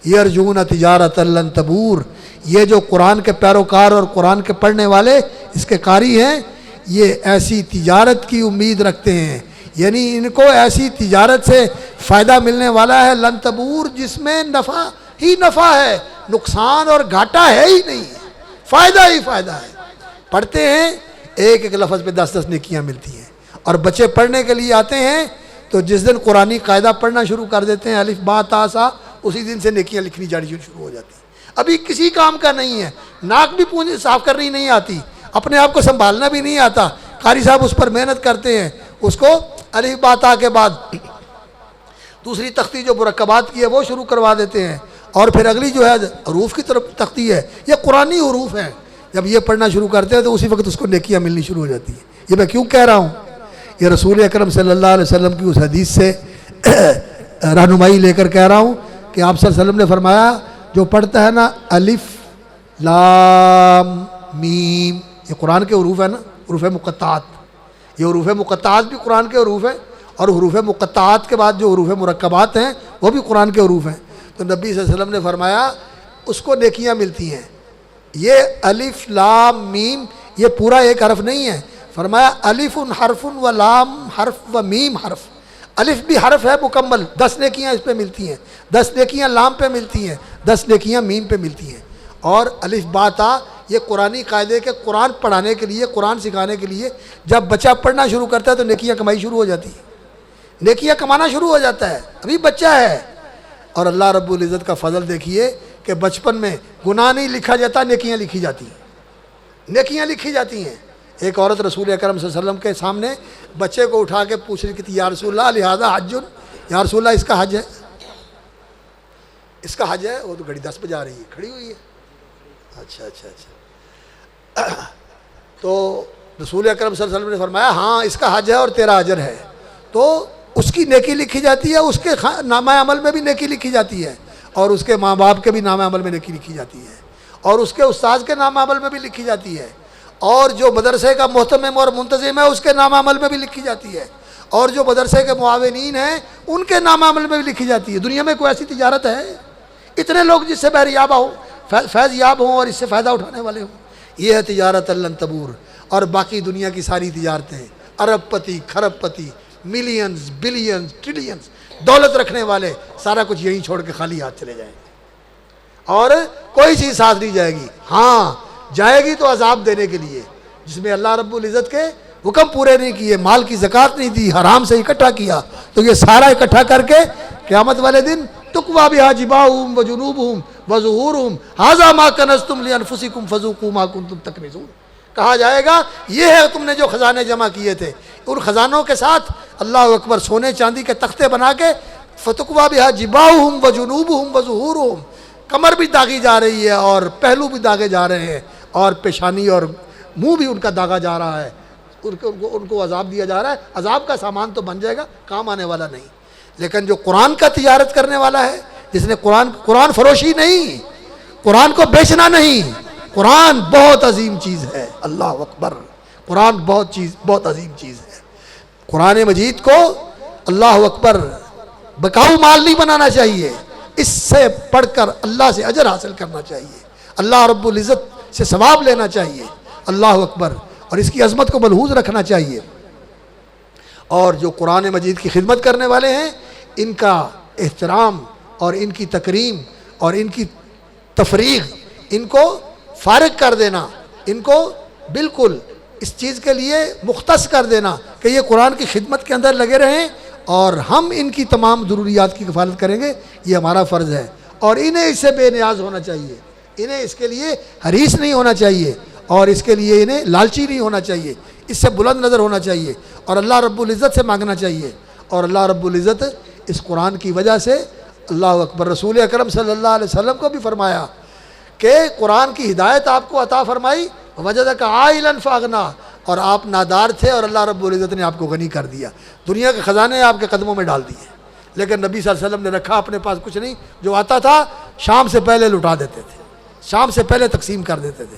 یرجون تجارت لن تبور، یہ جو قرآن کے پیروکار اور قرآن کے پڑھنے والے اس کے قاری ہیں، یہ ایسی تجارت کی امید رکھتے ہیں، یعنی ان کو ایسی تجارت سے فائدہ ملنے والا ہے لن تبور، جس میں نفع ہی نفع ہے، نقصان اور گھاٹا ہے ہی نہیں، فائدہ ہی فائدہ ہے۔ پڑھتے ہیں ایک ایک لفظ پہ 10 نیکیاں ملتی ہیں، اور بچے پڑھنے کے لیے آتے ہیں تو جس دن قرآنی قاعدہ پڑھنا شروع کر دیتے ہیں الف با تا سا، اسی دن سے نیکیاں لکھنی جاڑی شروع ہو جاتی ہیں۔ ابھی کسی کام کا نہیں ہے، ناک بھی پونجھ صاف کرنی نہیں آتی، اپنے آپ کو سنبھالنا بھی نہیں آتا، قاری صاحب اس پر محنت کرتے ہیں، اس کو الف با تا کے بعد دوسری تختی جو مرکبات کی ہے وہ شروع کروا دیتے ہیں، اور پھر اگلی جو ہے حروف کی طرف تختی ہے، یہ قرآنی حروف ہیں، جب یہ پڑھنا شروع کرتے ہیں تو اسی وقت اس کو نیکیاں ملنی شروع ہو جاتی ہیں۔ یہ میں کیوں کہہ رہا ہوں؟ یہ رسول اکرم صلی اللہ علیہ وسلم کی اس حدیث سے رہنمائی لے کر کہہ رہا ہوں کہ آپ صلی اللہ علیہ وسلم نے فرمایا، جو پڑھتا ہے نا الف لام میم، یہ قرآن کے حروف ہیں نا، حروف مقطعات، یہ حروف مقطعات بھی قرآن کے حروف ہیں، اور حروف مقطعات کے بعد جو حروف مرکبات ہیں وہ بھی قرآن کے حروف ہیں۔ تو نبی صلی اللہ علیہ وسلم نے فرمایا اس کو نیکیاں ملتی ہیں۔ یہ الف لام میم یہ پورا ایک حرف نہیں ہے، فرمایا الف حرف و لام حرف و میم حرف، الف بھی حرف ہے مکمل، 10 نیکیاں اس پہ ملتی ہیں، 10 نیکیاں لام پہ ملتی ہیں، 10 نیکیاں میم پہ ملتی ہیں۔ اور الف با تا یہ قرآنی قاعدے کے قرآن پڑھانے کے لیے، قرآن سکھانے کے لیے، جب بچہ پڑھنا شروع کرتا ہے تو نیکیاں کمائی شروع ہو جاتی ہے، نیکیاں کمانا شروع ہو جاتا ہے، ابھی بچہ ہے۔ اور اللہ رب العزت کا فضل دیکھیے کہ بچپن میں گناہ نہیں لکھا جاتا، نیکیاں لکھی جاتی ہیں، نیکیاں لکھی جاتی ہیں۔ ایک عورت رسول اکرم صلی اللہ علیہ وسلم کے سامنے بچے کو اٹھا کے پوچھ رہی تھی، یا رسول اللہ لہذا حج، یا رسول اللہ اس کا حج ہے، اس کا حج ہے؟ وہ تو گھڑی 10 بجا رہی ہے، کھڑی ہوئی ہے. اچھا. تو رسول اکرم صلی اللہ علیہ وسلم نے فرمایا ہاں اس کا حج ہے اور تیرا اجر ہے. تو اس کی نیکی لکھی جاتی ہے، اس کے نامہ عمل میں بھی نیکی لکھی جاتی ہے، اور اس کے ماں باپ کے بھی نامہ عمل میں نیکی لکھی جاتی ہے، اور اس کے استاذ کے نامہ عمل میں بھی لکھی جاتی ہے، اور جو مدرسے کا محتمم اور منتظم ہے اس کے نامہ عمل میں بھی لکھی جاتی ہے، اور جو مدرسے کے معاونین ہیں ان کے نامہ عمل میں بھی لکھی جاتی ہے. دنیا میں کوئی ایسی تجارت ہے؟ اتنے لوگ جس سے بہریاب ہوں، فیض یاب ہوں اور اس سے فائدہ اٹھانے والے ہوں. یہ ہے تجارت لن تبور. اور باقی دنیا کی ساری تجارتیں، ارب پتی، کھرب پتی، ملینز، بلینز، ٹریلینز دولت رکھنے والے سارا کچھ یہیں چھوڑ کے خالی ہاتھ چلے جائیں گے، اور کوئی چیز ساتھ نہیں جائے گی. ہاں جائے گی تو عذاب دینے کے لیے، جس میں اللہ رب العزت کے حکم پورے نہیں کیے، مال کی زکوٰۃ نہیں دی، حرام سے اکٹھا کیا، تو یہ سارا اکٹھا کر کے قیامت والے دن تقویٰ بہا جباہہم وجنوبہم وظہورہم ھذا ما کنزتم لانفسکم فذوقوا ما کنتم تکنزون. کہا جائے گا یہ ہے تم نے جو خزانے جمع کیے تھے. ان خزانوں کے ساتھ اللہ اکبر سونے چاندی کے تختے بنا کے فتقویٰ بہا جباہہم وجنوبہم وظہورہم، کمر بھی داغی جا رہی ہے اور پہلو بھی داغے جا رہے ہیں، اور پیشانی اور منہ بھی ان کا داغا جا رہا ہے، ان کو عذاب دیا جا رہا ہے. عذاب کا سامان تو بن جائے گا، کام آنے والا نہیں. لیکن جو قرآن کا تجارت کرنے والا ہے، جس نے قرآن فروشی نہیں، قرآن کو بیچنا نہیں، قرآن بہت عظیم چیز ہے. اللہ اکبر. قرآن بہت عظیم چیز ہے. قرآن مجید کو اللہ اکبر بکاؤ مال نہیں بنانا چاہیے، اس سے پڑھ کر اللہ سے اجر حاصل کرنا چاہیے، اللہ رب العزت سے ثواب لینا چاہیے. اللہ اکبر. اور اس کی عظمت کو ملحوظ رکھنا چاہیے. اور جو قرآن مجید کی خدمت کرنے والے ہیں ان کا احترام اور ان کی تکریم اور ان کی تفریغ، ان کو فارغ کر دینا، ان کو بالکل اس چیز کے لیے مختص کر دینا کہ یہ قرآن کی خدمت کے اندر لگے رہیں اور ہم ان کی تمام ضروریات کی کفالت کریں گے، یہ ہمارا فرض ہے. اور انہیں اس سے بے نیاز ہونا چاہیے، انہیں اس کے لیے حریص نہیں ہونا چاہیے، اور اس کے لیے انہیں لالچی نہیں ہونا چاہیے، اس سے بلند نظر ہونا چاہیے، اور اللہ رب العزت سے مانگنا چاہیے. اور اللہ رب العزت اس قرآن کی وجہ سے اللہ اکبر رسول اکرم صلی اللہ علیہ وسلم کو بھی فرمایا کہ قرآن کی ہدایت آپ کو عطا فرمائی، وجدک عائلا فاغنا، اور آپ نادار تھے اور اللہ رب العزت نے آپ کو غنی کر دیا، دنیا کے خزانے آپ کے قدموں میں ڈال دیے. لیکن نبی صلی اللہ علیہ وسلم نے رکھا اپنے پاس کچھ نہیں، جو آتا تھا شام سے پہلے لٹا دیتے تھے، شام سے پہلے تقسیم کر دیتے تھے.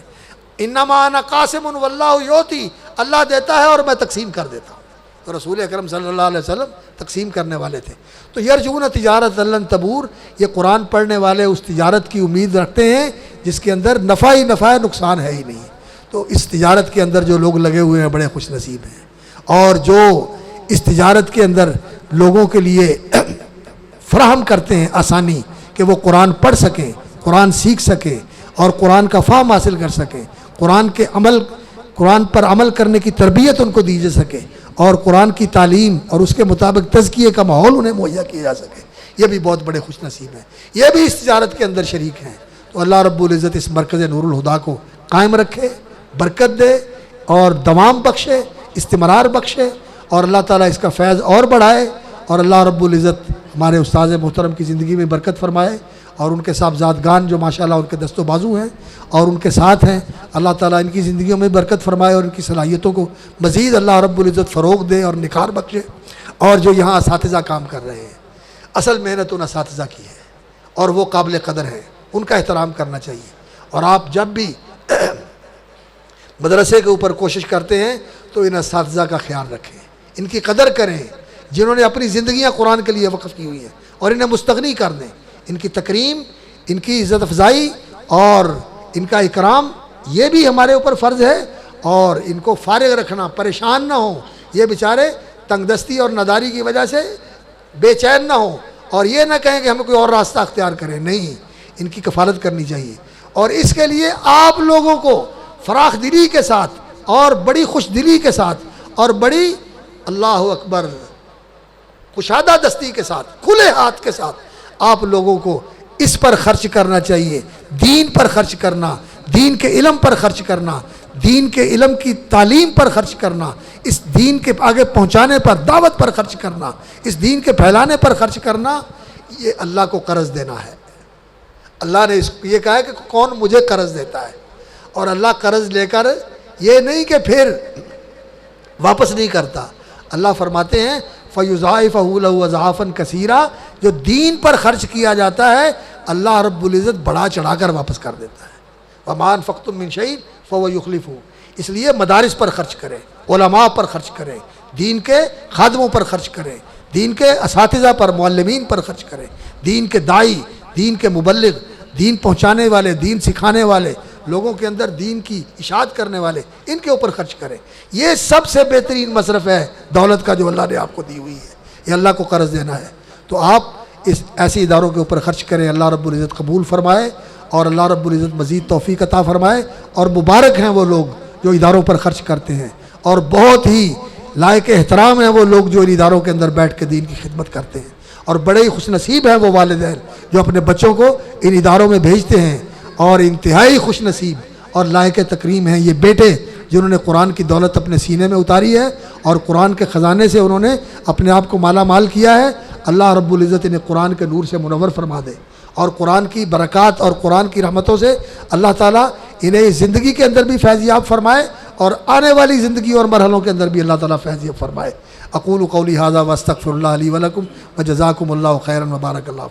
انما انا قاسم واللہ یعطی، اللہ دیتا ہے اور میں تقسیم کر دیتا ہوں. تو رسول اکرم صلی اللہ علیہ وسلم تقسیم کرنے والے تھے. تو یرجون تجارت لن تبور، یہ قرآن پڑھنے والے اس تجارت کی امید رکھتے ہیں جس کے اندر نفع ہی نفع ہے، نقصان ہے ہی نہیں. تو اس تجارت کے اندر جو لوگ لگے ہوئے ہیں بڑے خوش نصیب ہیں، اور جو اس تجارت کے اندر لوگوں کے لیے فراہم کرتے ہیں آسانی کہ وہ قرآن پڑھ سکیں، قرآن سیکھ سکیں اور قرآن کا فہم حاصل کر سکیں، قرآن پر عمل کرنے کی تربیت ان کو دی جا سکے، اور قرآن کی تعلیم اور اس کے مطابق تزکیے کا ماحول انہیں مہیا کیا جا سکے، یہ بھی بہت بڑے خوش نصیب ہیں، یہ بھی اس تجارت کے اندر شریک ہیں. تو اللہ رب العزت اس مرکز نور الہدا کو قائم رکھے، برکت دے اور دوام بخشے، استمرار بخشے، اور اللہ تعالیٰ اس کا فیض اور بڑھائے، اور اللہ رب العزت ہمارے استاذ محترم کی زندگی میں برکت فرمائے، اور ان کے صاحبزادگان جو ماشاءاللہ ان کے دست و بازو ہیں اور ان کے ساتھ ہیں، اللہ تعالیٰ ان کی زندگیوں میں برکت فرمائے اور ان کی صلاحیتوں کو مزید اللہ رب العزت فروغ دے اور نکھار بخشے. اور جو یہاں اساتذہ کام کر رہے ہیں، اصل محنت ان اساتذہ کی ہے اور وہ قابل قدر ہیں، ان کا احترام کرنا چاہیے. اور آپ جب بھی مدرسے کے اوپر کوشش کرتے ہیں تو ان اساتذہ کا خیال رکھیں، ان کی قدر کریں جنہوں نے اپنی زندگیاں قرآن کے لیے وقف کی ہوئی ہیں، اور انہیں مستغنی کر دیں. ان کی تکریم، ان کی عزت افزائی اور ان کا اکرام یہ بھی ہمارے اوپر فرض ہے، اور ان کو فارغ رکھنا، پریشان نہ ہوں، یہ بیچارے تنگ دستی اور ناداری کی وجہ سے بے چین نہ ہوں اور یہ نہ کہیں کہ ہمیں کوئی اور راستہ اختیار کریں. نہیں، ان کی کفالت کرنی چاہیے، اور اس کے لیے آپ لوگوں کو فراخ دلی کے ساتھ اور بڑی خوش دلی کے ساتھ اور بڑی اللہ اکبر کشادہ دستی کے ساتھ، کھلے ہاتھ کے ساتھ آپ لوگوں کو اس پر خرچ کرنا چاہیے، دین پر خرچ کرنا، دین کے علم پر خرچ کرنا، دین کے علم کی تعلیم پر خرچ کرنا، اس دین کے آگے پہنچانے پر، دعوت پر خرچ کرنا، اس دین کے پھیلانے پر خرچ کرنا، یہ اللہ کو قرض دینا ہے۔ اللہ نے یہ کہا ہے کہ کون مجھے قرض دیتا ہے، اور اللہ قرض لے کر یہ نہیں کہ پھر واپس نہیں کرتا۔ اللہ فرماتے ہیں فَيُضَاعِفَهُ لَهُ أَضْعَافًا كَثِيرًا، جو دین پر خرچ کیا جاتا ہے اللہ رب العزت بڑھا چڑھا کر واپس کر دیتا ہے۔ وَمَا أَنفَقْتُم مِّن شَيْءٍ فَهُوَ يُخْلِفُهُ، اس لیے مدارس پر خرچ کریں، علماء پر خرچ کریں، دین کے خادموں پر خرچ کریں، دین کے اساتذہ پر، معلمین پر خرچ کریں، دین کے داعی، دین کے مبلغ، دین پہنچانے والے، دین سکھانے والے، لوگوں کے اندر دین کی اشاعت کرنے والے، ان کے اوپر خرچ کریں۔ یہ سب سے بہترین مصرف ہے دولت کا جو اللہ نے آپ کو دی ہوئی ہے، یہ اللہ کو قرض دینا ہے۔ تو آپ اس ایسے اداروں کے اوپر خرچ کریں، اللہ رب العزت قبول فرمائے اور اللہ رب العزت مزید توفیق عطا فرمائے، اور مبارک ہیں وہ لوگ جو اداروں پر خرچ کرتے ہیں، اور بہت ہی لائق احترام ہیں وہ لوگ جو ان اداروں کے اندر بیٹھ کے دین کی خدمت کرتے ہیں، اور بڑے ہی خوش نصیب ہیں وہ والدین جو اپنے بچوں کو ان اداروں میں بھیجتے ہیں، اور انتہائی خوش نصیب اور لائق تکریم ہیں یہ بیٹے جنہوں نے قرآن کی دولت اپنے سینے میں اتاری ہے اور قرآن کے خزانے سے انہوں نے اپنے آپ کو مالا مال کیا ہے۔ اللہ رب العزت انہیں قرآن کے نور سے منور فرما دے، اور قرآن کی برکات اور قرآن کی رحمتوں سے اللہ تعالیٰ انہیں زندگی کے اندر بھی فیض یاب فرمائے، اور آنے والی زندگی اور مرحلوں کے اندر بھی اللہ تعالیٰ فیض یاب فرمائے۔ اقول قولی ھذا واستغفر اللہ لی ولکم وجزاکم اللہ خیرا وبارک اللہ۔